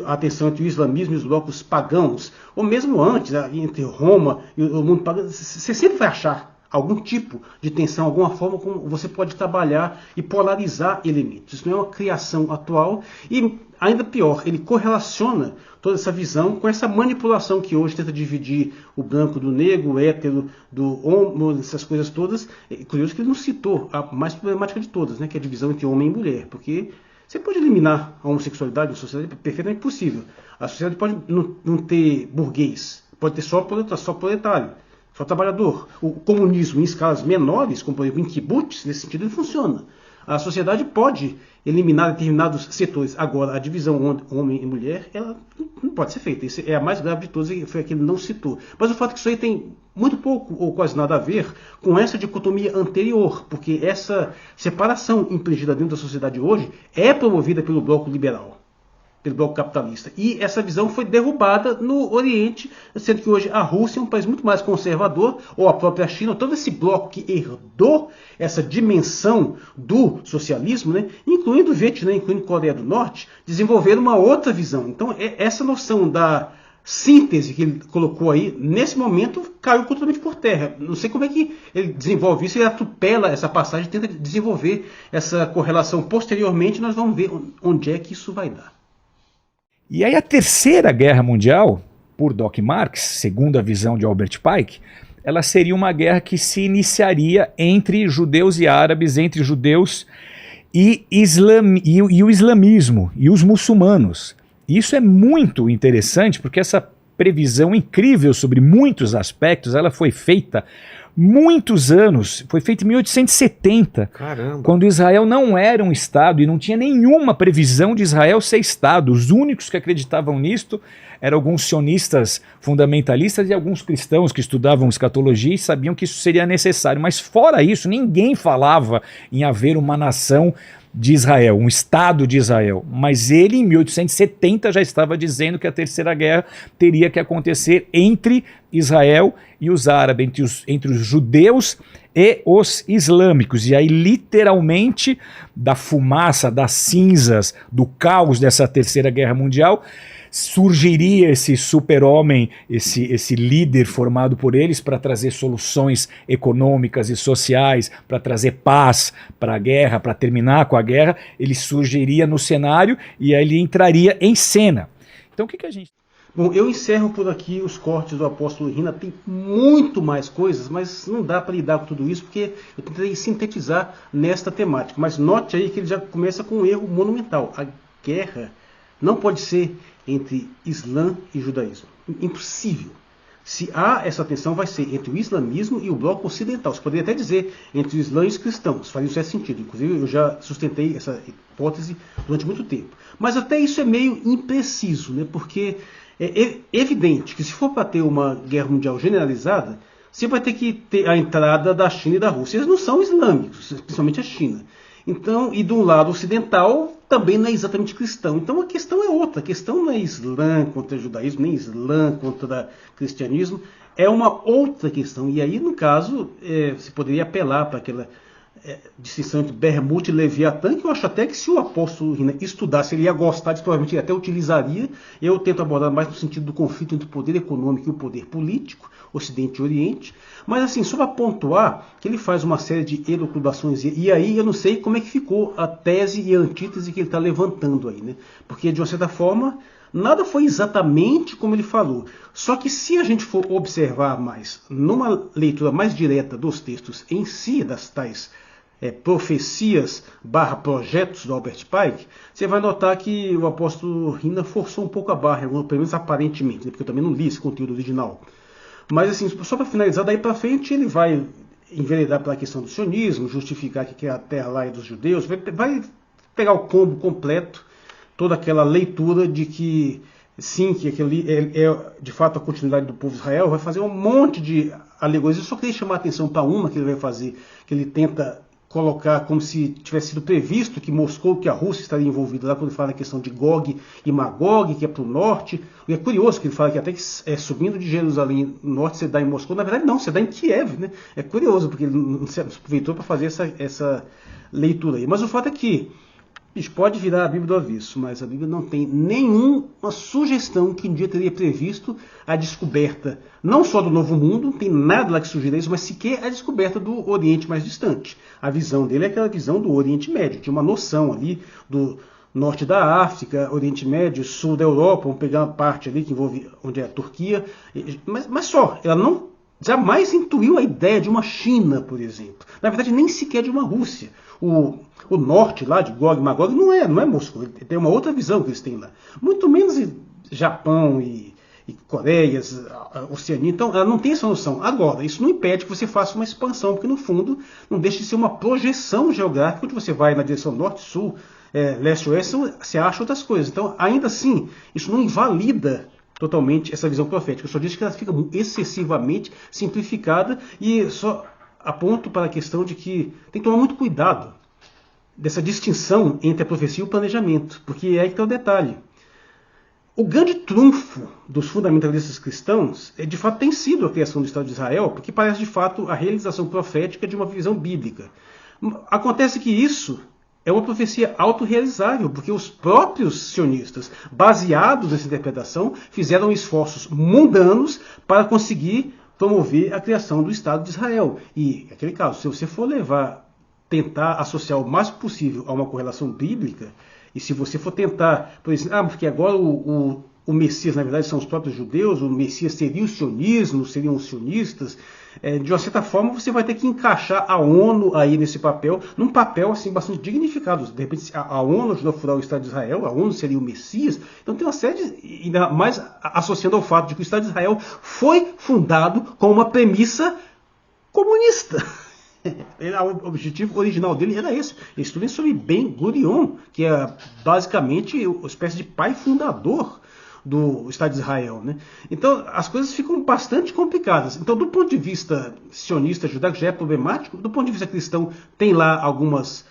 a tensão entre o islamismo e os blocos pagãos, ou mesmo antes, entre Roma e o mundo pagão, você sempre vai achar algum tipo de tensão, alguma forma como você pode trabalhar e polarizar elementos. Isso não é uma criação atual e, ainda pior, ele correlaciona toda essa visão com essa manipulação que hoje tenta dividir o branco do negro, o hétero do homo, essas coisas todas. É curioso que ele não citou a mais problemática de todas, né, que é a divisão entre homem e mulher, porque você pode eliminar a homossexualidade na sociedade, é perfeitamente possível. A sociedade pode não ter burguês, pode ter só proletário, só trabalhador. O comunismo em escalas menores, como por exemplo em kibbutz, nesse sentido ele funciona. A sociedade pode eliminar determinados setores. Agora, a divisão homem e mulher, ela não pode ser feita. Isso é a mais grave de todas e foi a que ele não citou. Mas o fato é que isso aí tem muito pouco ou quase nada a ver com essa dicotomia anterior, porque essa separação impingida dentro da sociedade hoje é promovida pelo bloco liberal, pelo bloco capitalista. E essa visão foi derrubada no Oriente, sendo que hoje a Rússia é um país muito mais conservador, ou a própria China, todo esse bloco que herdou essa dimensão do socialismo, né, incluindo o Vietnã, incluindo a Coreia do Norte, desenvolveram uma outra visão. Então, essa noção da síntese que ele colocou aí, nesse momento, caiu totalmente por terra. Não sei como é que ele desenvolve isso, ele atropela essa passagem, tenta desenvolver essa correlação posteriormente, nós vamos ver onde é que isso vai dar. E aí a Terceira Guerra Mundial, por Doc Marx, segundo a visão de Albert Pike, ela seria uma guerra que se iniciaria entre judeus e árabes, entre judeus e o islamismo e os muçulmanos. E isso é muito interessante porque essa previsão incrível sobre muitos aspectos, ela foi feita muitos anos, foi feita em 1870, Caramba. quando Israel não era um Estado e não tinha nenhuma previsão de Israel ser Estado. Os únicos que acreditavam nisto eram alguns sionistas fundamentalistas e alguns cristãos que estudavam escatologia e sabiam que isso seria necessário. Mas fora isso, ninguém falava em haver uma nação de Israel, um Estado de Israel. Mas ele, em 1870, já estava dizendo que a Terceira Guerra teria que acontecer entre Israel e os árabes, entre os judeus e os islâmicos. E aí, literalmente, da fumaça, das cinzas, do caos dessa Terceira Guerra Mundial, surgiria esse super-homem, esse líder formado por eles para trazer soluções econômicas e sociais, para trazer paz para a guerra, para terminar com a guerra. Ele surgiria no cenário e aí ele entraria em cena. Então o que a gente... Bom, eu encerro por aqui os cortes do apóstolo Rina. Tem muito mais coisas, mas não dá para lidar com tudo isso, porque eu tentei sintetizar nesta temática. Mas note aí que ele já começa com um erro monumental. A guerra não pode ser entre Islã e judaísmo. Impossível. Se há essa tensão, vai ser entre o islamismo e o bloco ocidental. Você poderia até dizer entre o Islã e os cristãos. Faria um certo sentido. Inclusive, eu já sustentei essa hipótese durante muito tempo. Mas até isso é meio impreciso, né? Porque é evidente que se for para ter uma guerra mundial generalizada, você vai ter que ter a entrada da China e da Rússia. Eles não são islâmicos, principalmente a China. Então, e do lado ocidental também não é exatamente cristão. Então a questão é outra. A questão não é Islã contra judaísmo, nem Islã contra cristianismo. É uma outra questão. E aí, no caso, se poderia apelar para aquela distinção entre Bermud e Leviatã, que eu acho até que se o apóstolo Rina estudasse, ele ia gostar disso, provavelmente ele até utilizaria. Eu tento abordar mais no sentido do conflito entre o poder econômico e o poder político, Ocidente e Oriente. Mas assim, só para pontuar que ele faz uma série de elucubrações, e aí eu não sei como é que ficou a tese e a antítese que ele está levantando aí, né? Porque de uma certa forma, nada foi exatamente como ele falou. Só que se a gente for observar mais, numa leitura mais direta dos textos em si, das tais profecias / projetos do Albert Pike, você vai notar que o apóstolo Rina forçou um pouco a barra, pelo menos aparentemente, né? Porque eu também não li esse conteúdo original. Mas assim, só para finalizar, daí para frente ele vai enveredar pela questão do sionismo, justificar que a terra lá é dos judeus, vai pegar o combo completo, toda aquela leitura de que sim, que aquele é de fato a continuidade do povo de Israel, vai fazer um monte de alegorias. Eu só queria chamar a atenção para uma que ele vai fazer, que ele tenta colocar como se tivesse sido previsto que Moscou, que a Rússia estaria envolvida lá, quando ele fala na questão de Gog e Magog, que é para o norte. E é curioso que ele fala que até que subindo de Jerusalém no norte você dá em Moscou. Na verdade não, você dá em Kiev, né? É curioso, porque ele não se aproveitou para fazer essa leitura aí. Mas o fato é que Bicho, pode virar a Bíblia do avesso, mas a Bíblia não tem nenhuma sugestão que um dia teria previsto a descoberta, não só do Novo Mundo, não tem nada lá que sugira isso, mas sequer a descoberta do Oriente mais distante. A visão dele é aquela visão do Oriente Médio, tinha uma noção ali do norte da África, Oriente Médio, sul da Europa, vamos pegar uma parte ali que envolve onde é a Turquia, mas só, ela não jamais intuiu a ideia de uma China, por exemplo. Na verdade, nem sequer de uma Rússia. O norte lá de Gog e Magog não é Moscou, tem uma outra visão que eles têm lá. Muito menos Japão e Coreias, Oceania, então ela não tem essa noção. Agora, isso não impede que você faça uma expansão, porque no fundo não deixa de ser uma projeção geográfica, onde você vai na direção norte, sul, leste, oeste, você acha outras coisas. Então, ainda assim, isso não invalida totalmente essa visão profética. Eu só diz que ela fica excessivamente simplificada e só aponto para a questão de que tem que tomar muito cuidado dessa distinção entre a profecia e o planejamento, porque é aí que está o detalhe. O grande trunfo dos fundamentalistas cristãos, de fato, tem sido a criação do Estado de Israel, porque parece, de fato, a realização profética de uma visão bíblica. Acontece que isso é uma profecia autorrealizável, porque os próprios sionistas, baseados nessa interpretação, fizeram esforços mundanos para conseguir promover a criação do Estado de Israel. E, naquele caso, se você for tentar associar o mais possível a uma correlação bíblica, e se você for tentar, por exemplo, porque agora o Messias, na verdade, são os próprios judeus, o Messias seria o sionismo, seriam os sionistas, de uma certa forma você vai ter que encaixar a ONU aí nesse papel, num papel assim bastante dignificado. De repente, a ONU ajudou a furar o Estado de Israel, a ONU seria o Messias, então tem uma série, ainda mais associando ao fato de que o Estado de Israel foi fundado com uma premissa comunista. O objetivo original dele era esse. Ele estuda sobre Ben-Gurion, que é basicamente uma espécie de pai fundador do Estado de Israel, né? Então as coisas ficam bastante complicadas. Então, do ponto de vista sionista judaico, já é problemático. Do ponto de vista cristão, tem lá algumas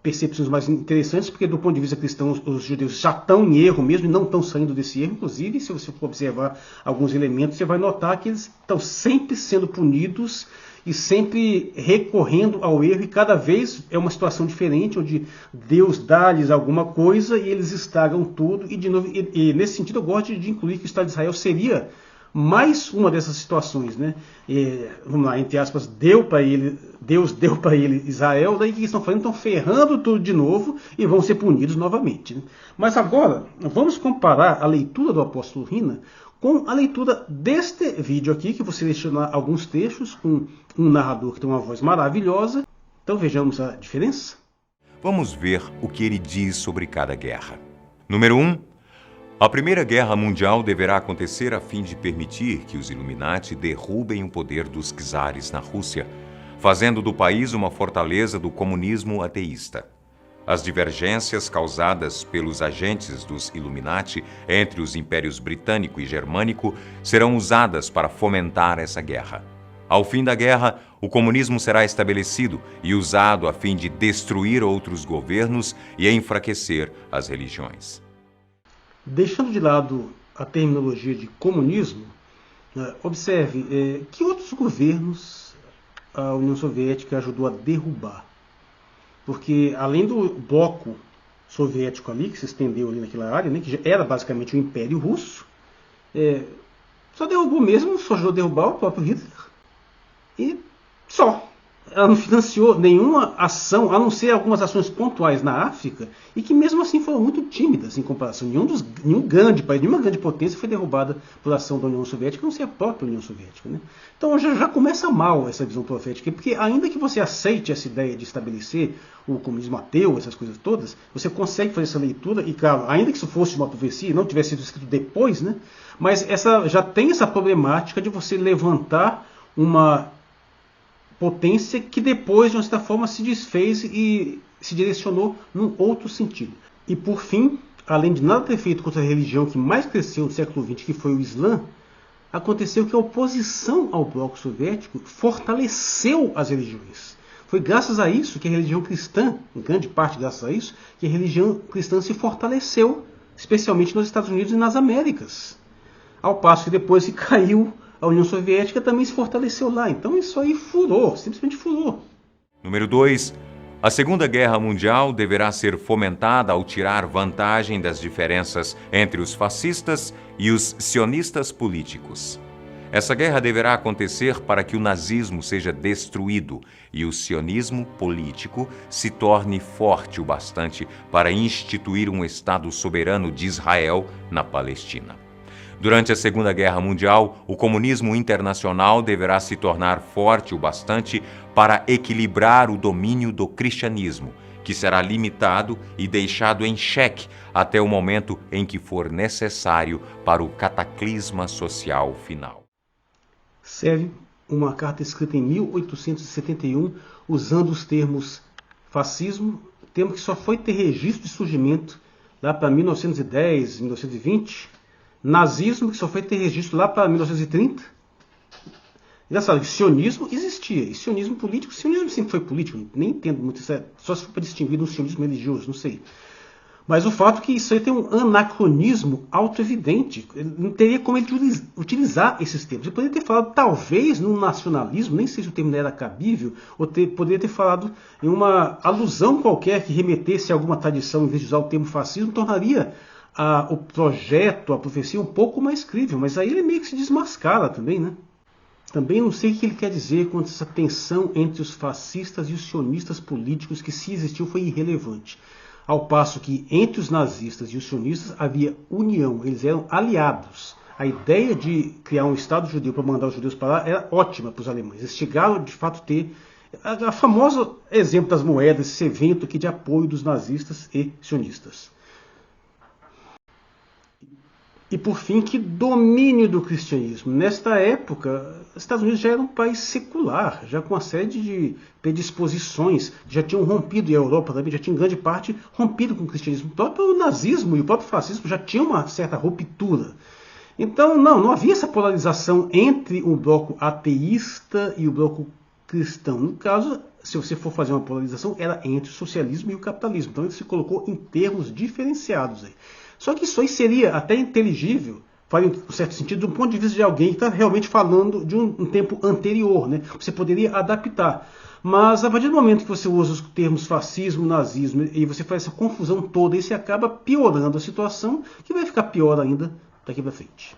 percepções mais interessantes, porque do ponto de vista cristão os judeus já estão em erro mesmo e não estão saindo desse erro. Inclusive, se você for observar alguns elementos, você vai notar que eles estão sempre sendo punidos e sempre recorrendo ao erro, e cada vez é uma situação diferente, onde Deus dá-lhes alguma coisa e eles estragam tudo. E, de novo, e nesse sentido eu gosto de incluir que o Estado de Israel seria mais uma dessas situações, né? Vamos lá, entre aspas, Deus deu para ele Israel, daí o que eles estão fazendo? Estão ferrando tudo de novo e vão ser punidos novamente, né? Mas agora, vamos comparar a leitura do apóstolo Rina com a leitura deste vídeo aqui, que vou selecionar alguns trechos com um narrador que tem uma voz maravilhosa. Então vejamos a diferença. Vamos ver o que ele diz sobre cada guerra. Número 1. A Primeira Guerra Mundial deverá acontecer a fim de permitir que os Illuminati derrubem o poder dos czares na Rússia, fazendo do país uma fortaleza do comunismo ateísta. As divergências causadas pelos agentes dos Illuminati entre os impérios britânico e germânico serão usadas para fomentar essa guerra. Ao fim da guerra, o comunismo será estabelecido e usado a fim de destruir outros governos e enfraquecer as religiões. Deixando de lado a terminologia de comunismo, observe que outros governos a União Soviética ajudou a derrubar. Porque além do bloco soviético ali, que se estendeu ali naquela área, né, que já era basicamente o Império Russo, só derrubou mesmo, só ajudou a derrubar o próprio Hitler. E só. Ela não financiou nenhuma ação, a não ser algumas ações pontuais na África, e que mesmo assim foram muito tímidas em comparação. Nenhum grande país, nenhuma grande potência foi derrubada por ação da União Soviética, a não ser a própria União Soviética, né? Então já começa mal essa visão profética, porque ainda que você aceite essa ideia de estabelecer o comunismo ateu, essas coisas todas, você consegue fazer essa leitura, e claro, ainda que isso fosse uma profecia e não tivesse sido escrito depois, né? Mas já tem essa problemática de você levantar uma potência que depois, de uma certa forma, se desfez e se direcionou num outro sentido. E por fim, além de nada ter feito contra a religião que mais cresceu no século XX, que foi o Islã, aconteceu que a oposição ao bloco soviético fortaleceu as religiões. Foi graças a isso que a religião cristã, em grande parte graças a isso, que a religião cristã se fortaleceu, especialmente nos Estados Unidos e nas Américas. Ao passo que depois que caiu a União Soviética, também se fortaleceu lá. Então isso aí furou, simplesmente furou. Número 2. A Segunda Guerra Mundial deverá ser fomentada ao tirar vantagem das diferenças entre os fascistas e os sionistas políticos. Essa guerra deverá acontecer para que o nazismo seja destruído e o sionismo político se torne forte o bastante para instituir um Estado soberano de Israel na Palestina. Durante a Segunda Guerra Mundial, o comunismo internacional deverá se tornar forte o bastante para equilibrar o domínio do cristianismo, que será limitado e deixado em xeque até o momento em que for necessário para o cataclisma social final. Sério, uma carta escrita em 1871, usando os termos fascismo, termo que só foi ter registro de surgimento lá para 1910, 1920, nazismo, que só foi ter registro lá para 1930. Engraçado, sionismo existia, e sionismo político, sionismo sempre foi político, nem entendo muito isso, só se for para distinguir de um sionismo religioso, não sei. Mas o fato é que isso aí tem um anacronismo auto-evidente. Não teria como ele utilizar esses termos. Ele poderia ter falado, talvez, num nacionalismo, nem sei se o termo era cabível, ou poderia ter falado em uma alusão qualquer que remetesse a alguma tradição, em vez de usar o termo fascismo, tornaria o projeto, a profecia, um pouco mais crível. Mas aí ele meio que se desmascara também, né? Também não sei o que ele quer dizer quanto a essa tensão entre os fascistas e os sionistas políticos, que se existiu foi irrelevante. Ao passo que entre os nazistas e os sionistas havia união, eles eram aliados. A ideia de criar um Estado judeu para mandar os judeus para lá era ótima para os alemães. Eles chegaram, de fato, a ter a famosa exemplo das moedas, esse evento aqui de apoio dos nazistas e sionistas. E, por fim, que domínio do cristianismo. Nesta época, os Estados Unidos já era um país secular, já com uma série de predisposições, já tinham rompido, e a Europa também já tinha em grande parte rompido com o cristianismo. O próprio nazismo e o próprio fascismo já tinham uma certa ruptura. Então, não havia essa polarização entre o bloco ateísta e o bloco cristão. No caso, se você for fazer uma polarização, era entre o socialismo e o capitalismo. Então, ele se colocou em termos diferenciados aí. Só que isso aí seria até inteligível, faria um certo sentido, do ponto de vista de alguém que está realmente falando de um tempo anterior, né? Você poderia adaptar. Mas a partir do momento que você usa os termos fascismo, nazismo, e você faz essa confusão toda, e você acaba piorando a situação, que vai ficar pior ainda daqui para frente.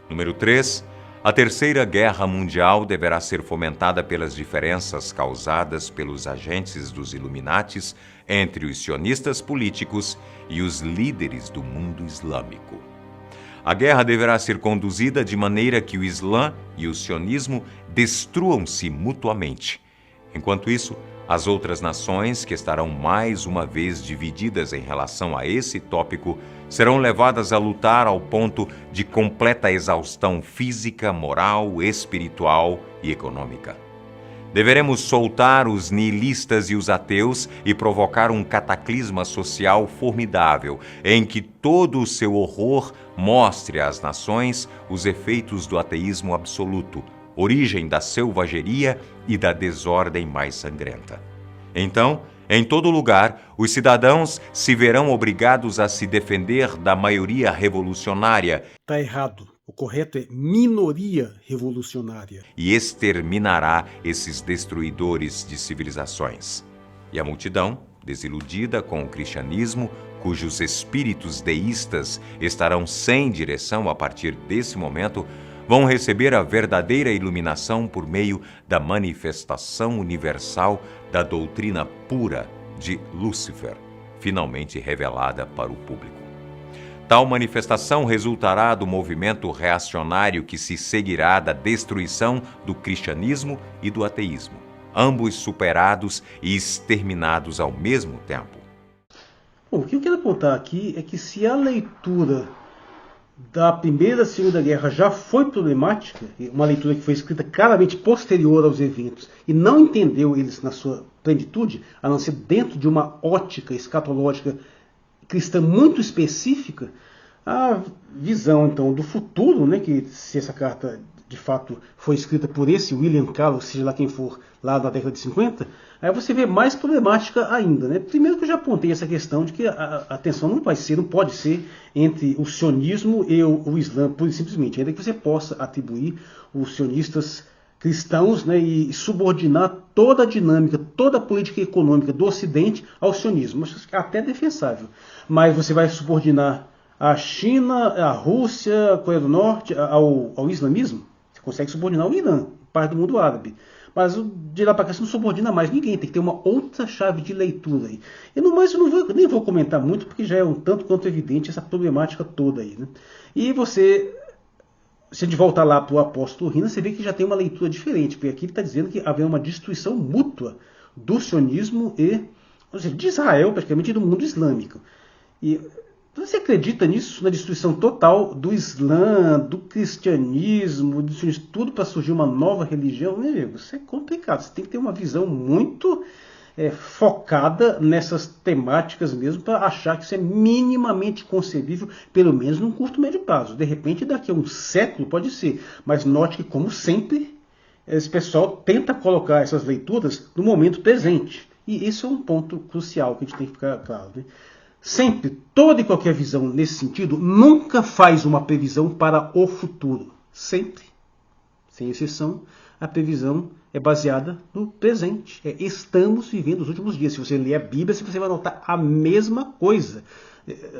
Número 3. A Terceira Guerra Mundial deverá ser fomentada pelas diferenças causadas pelos agentes dos Illuminatis entre os sionistas políticos e os líderes do mundo islâmico. A guerra deverá ser conduzida de maneira que o Islã e o sionismo destruam-se mutuamente. Enquanto isso, as outras nações, que estarão mais uma vez divididas em relação a esse tópico, serão levadas a lutar ao ponto de completa exaustão física, moral, espiritual e econômica. Deveremos soltar os nihilistas e os ateus e provocar um cataclisma social formidável, em que todo o seu horror mostre às nações os efeitos do ateísmo absoluto, origem da selvageria e da desordem mais sangrenta. Então, em todo lugar, os cidadãos se verão obrigados a se defender da maioria revolucionária. Está errado. O correto é minoria revolucionária. E exterminará esses destruidores de civilizações. E a multidão, desiludida com o cristianismo, cujos espíritos deístas estarão sem direção a partir desse momento, vão receber a verdadeira iluminação por meio da manifestação universal da doutrina pura de Lúcifer, finalmente revelada para o público. Tal manifestação resultará do movimento reacionário que se seguirá da destruição do cristianismo e do ateísmo, ambos superados e exterminados ao mesmo tempo. Bom, o que eu quero apontar aqui é que se a leitura da Primeira e Segunda Guerra já foi problemática, uma leitura que foi escrita claramente posterior aos eventos e não entendeu eles na sua plenitude, a não ser dentro de uma ótica escatológica cristã muito específica, a visão então do futuro, né, que se essa carta de fato foi escrita por esse William Carroll, seja lá quem for, lá na década de 50, aí você vê mais problemática ainda, né? Primeiro que eu já apontei essa questão de que a tensão não pode ser entre o sionismo e o Islã, pura e simplesmente, ainda que você possa atribuir os sionistas cristãos, né, e subordinar toda a dinâmica, toda a política econômica do Ocidente ao sionismo. Acho que é até defensável. Mas você vai subordinar a China, a Rússia, a Coreia do Norte ao islamismo? Você consegue subordinar o Irã, parte do mundo árabe. Mas de lá para cá você não subordina mais ninguém, tem que ter uma outra chave de leitura aí. E no mais eu nem vou comentar muito, porque já é um tanto quanto evidente essa problemática toda aí, né? E se a gente voltar lá para o apóstolo Rina, você vê que já tem uma leitura diferente, porque aqui ele está dizendo que havia uma destruição mútua do sionismo e, ou seja, de Israel, praticamente, e do mundo islâmico. E você acredita nisso, na destruição total do Islã, do cristianismo, do sionismo, tudo para surgir uma nova religião? Meu amigo, isso é complicado, você tem que ter uma visão muito focada nessas temáticas mesmo, para achar que isso é minimamente concebível, pelo menos num curto médio prazo. De repente, daqui a um século pode ser, mas note que, como sempre, esse pessoal tenta colocar essas leituras no momento presente. E esse é um ponto crucial que a gente tem que ficar claro, né? Sempre, toda e qualquer visão nesse sentido, nunca faz uma previsão para o futuro. Sempre, sem exceção, a previsão é baseada no presente. Estamos vivendo os últimos dias. Se você ler a Bíblia, você vai notar a mesma coisa,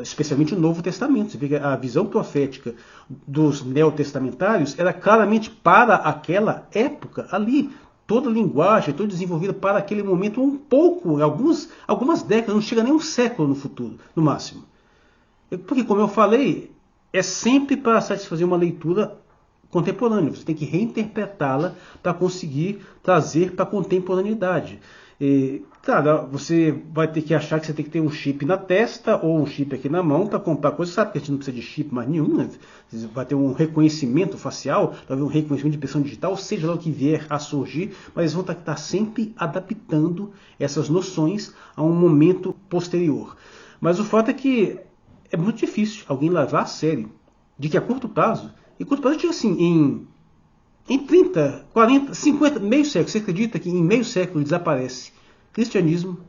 especialmente o Novo Testamento. Você vê que a visão profética dos neotestamentários era claramente para aquela época ali. Toda a linguagem, toda desenvolvida para aquele momento, um pouco, algumas décadas, não chega nem um século no futuro, no máximo. Porque, como eu falei, é sempre para satisfazer uma leitura contemporânea. Você tem que reinterpretá-la para conseguir trazer para a contemporaneidade. Claro, você vai ter que achar que você tem que ter um chip na testa ou um chip aqui na mão para comprar coisas. Sabe que a gente não precisa de chip mais nenhum, né? Vai ter um reconhecimento facial, vai haver um reconhecimento de impressão digital, seja lá o que vier a surgir, mas eles vão estar sempre adaptando essas noções a um momento posterior. Mas o fato é que é muito difícil alguém levar a sério de que a curto prazo, e curto prazo eu digo assim, em 30, 40, 50, meio século, você acredita que em meio século desaparece cristianismo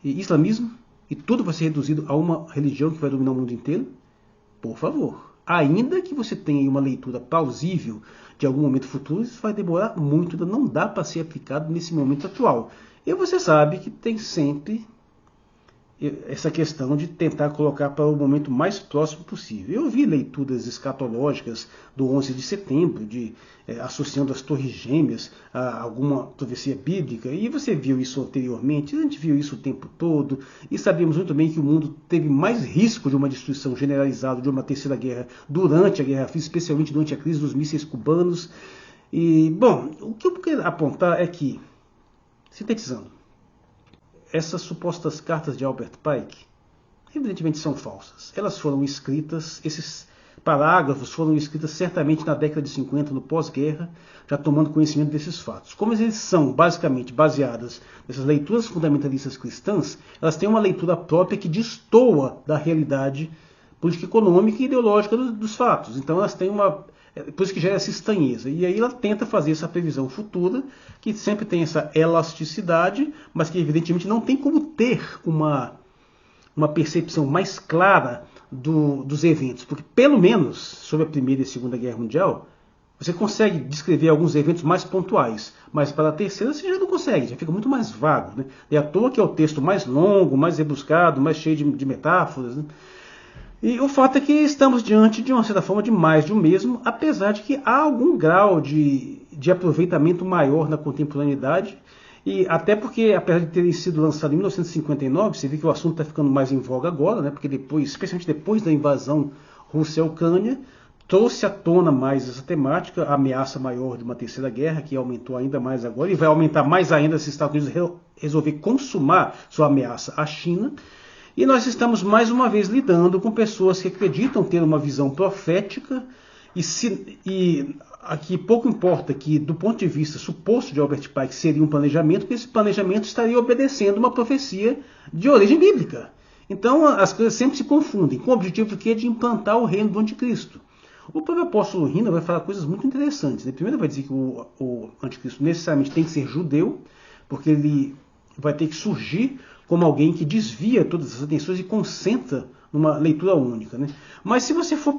e islamismo e tudo vai ser reduzido a uma religião que vai dominar o mundo inteiro? Por favor. Ainda que você tenha uma leitura plausível de algum momento futuro, isso vai demorar muito, não dá para ser aplicado nesse momento atual. E você sabe que tem sempre essa questão de tentar colocar para o momento mais próximo possível. Eu vi leituras escatológicas do 11 de setembro, associando as torres gêmeas a alguma profecia bíblica, e você viu isso anteriormente, a gente viu isso o tempo todo, e sabemos muito bem que o mundo teve mais risco de uma destruição generalizada, de uma terceira guerra, durante a Guerra Fria, especialmente durante a crise dos mísseis cubanos. E, bom, o que eu quero apontar é que, sintetizando, essas supostas cartas de Albert Pike, evidentemente são falsas. Elas foram escritas, esses parágrafos foram escritos certamente na década de 50, no pós-guerra, já tomando conhecimento desses fatos. Como eles são basicamente baseadas nessas leituras fundamentalistas cristãs, elas têm uma leitura própria que destoa da realidade política, econômica e ideológica dos fatos. Então elas têm por isso que gera essa estranheza. E aí ela tenta fazer essa previsão futura, que sempre tem essa elasticidade, mas que evidentemente não tem como ter uma percepção mais clara dos eventos. Porque pelo menos sobre a Primeira e a Segunda Guerra Mundial, você consegue descrever alguns eventos mais pontuais. Mas para a Terceira você já não consegue, já fica muito mais vago, né? É à toa que é o texto mais longo, mais rebuscado, mais cheio de metáforas, né? E o fato é que estamos diante, de uma certa forma, de mais de um mesmo, apesar de que há algum grau de aproveitamento maior na contemporaneidade, e até porque, apesar de terem sido lançado em 1959, você vê que o assunto está ficando mais em voga agora, né? Porque especialmente depois da invasão Rússia à Ucrânia, trouxe à tona mais essa temática, a ameaça maior de uma terceira guerra, que aumentou ainda mais agora, e vai aumentar mais ainda se os Estados Unidos resolver consumar sua ameaça à China. E nós estamos mais uma vez lidando com pessoas que acreditam ter uma visão profética e aqui pouco importa que, do ponto de vista suposto de Albert Pike, seria um planejamento, porque esse planejamento estaria obedecendo uma profecia de origem bíblica. Então as coisas sempre se confundem, com o objetivo de implantar o reino do anticristo. O próprio apóstolo Rina vai falar coisas muito interessantes, né? Primeiro vai dizer que o anticristo necessariamente tem que ser judeu, porque ele vai ter que surgir como alguém que desvia todas essas atenções e concentra numa leitura única, né? Mas se você for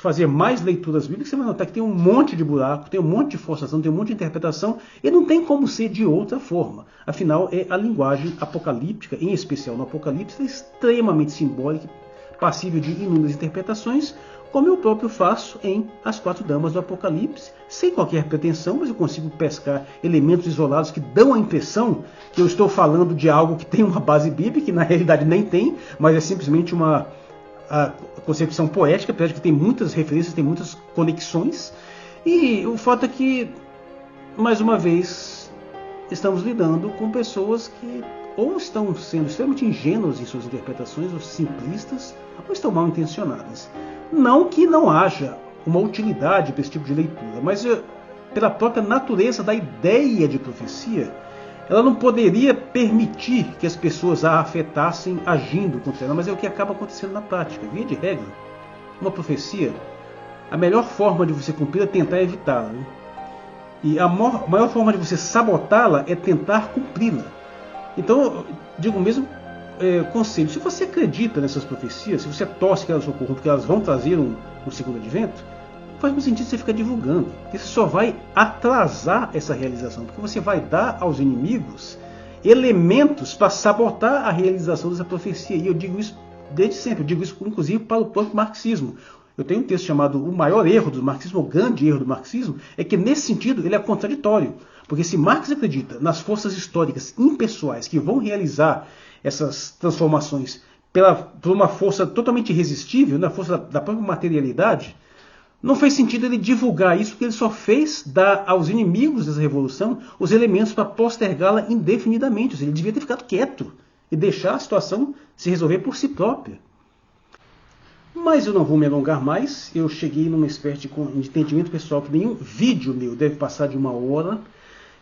fazer mais leituras bíblicas, você vai notar que tem um monte de buraco, tem um monte de forçação, tem um monte de interpretação, e não tem como ser de outra forma. Afinal, a linguagem apocalíptica, em especial no Apocalipse, é extremamente simbólica, passível de inúmeras interpretações, como eu próprio faço em As Quatro Damas do Apocalipse, sem qualquer pretensão, mas eu consigo pescar elementos isolados que dão a impressão que eu estou falando de algo que tem uma base bíblica, que na realidade nem tem, mas é simplesmente a concepção poética, apesar de que tem muitas referências, tem muitas conexões. E o fato é que, mais uma vez, estamos lidando com pessoas que ou estão sendo extremamente ingênuas em suas interpretações, ou simplistas, ou estão mal intencionadas. Não que não haja uma utilidade para esse tipo de leitura, mas pela própria natureza da ideia de profecia, ela não poderia permitir que as pessoas a afetassem agindo contra ela, mas é o que acaba acontecendo na prática. Via de regra, uma profecia, a melhor forma de você cumprir é tentar evitá-la, né? E a maior forma de você sabotá-la é tentar cumpri-la. Então, eu digo mesmo conselho, se você acredita nessas profecias, se você torce que elas ocorram porque elas vão trazer um segundo advento, faz muito sentido você ficar divulgando, porque você só vai atrasar essa realização, porque você vai dar aos inimigos elementos para sabotar a realização dessa profecia. E eu digo isso desde sempre, eu digo isso inclusive para o próprio marxismo. Eu tenho um texto chamado O Maior Erro do Marxismo, o Grande Erro do Marxismo, é que nesse sentido ele é contraditório. Porque se Marx acredita nas forças históricas impessoais que vão realizar essas transformações por uma força totalmente irresistível, na força da própria materialidade, não fez sentido ele divulgar isso, porque ele só fez dar aos inimigos dessa revolução os elementos para postergá-la indefinidamente. Ou seja, ele devia ter ficado quieto e deixar a situação se resolver por si própria. Mas eu não vou me alongar mais, eu cheguei numa espécie de entendimento pessoal que nenhum vídeo meu deve passar de 1 hora.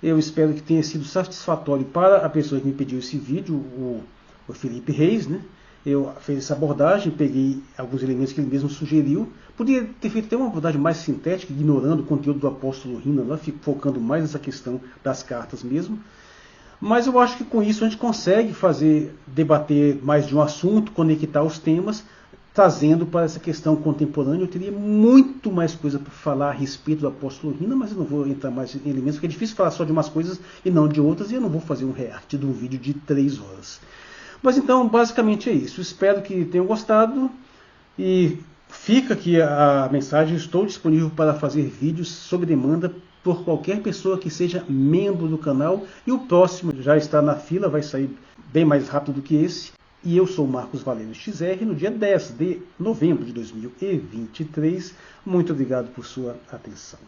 Eu espero que tenha sido satisfatório para a pessoa que me pediu esse vídeo, o Felipe Reis, né? Eu fiz essa abordagem, peguei alguns elementos que ele mesmo sugeriu. Poderia ter feito até uma abordagem mais sintética, ignorando o conteúdo do apóstolo Hina, focando mais nessa questão das cartas mesmo. Mas eu acho que com isso a gente consegue debater mais de um assunto, conectar os temas, trazendo para essa questão contemporânea. Eu teria muito mais coisa para falar a respeito do apóstolo Hina, mas eu não vou entrar mais em elementos, porque é difícil falar só de umas coisas e não de outras, e eu não vou fazer um react de um vídeo de 3 horas. Mas então, basicamente é isso. Espero que tenham gostado, e fica aqui a mensagem. Estou disponível para fazer vídeos sob demanda por qualquer pessoa que seja membro do canal, e o próximo já está na fila, vai sair bem mais rápido do que esse. E eu sou Marcos Valério XR, no dia 10 de novembro de 2023. Muito obrigado por sua atenção.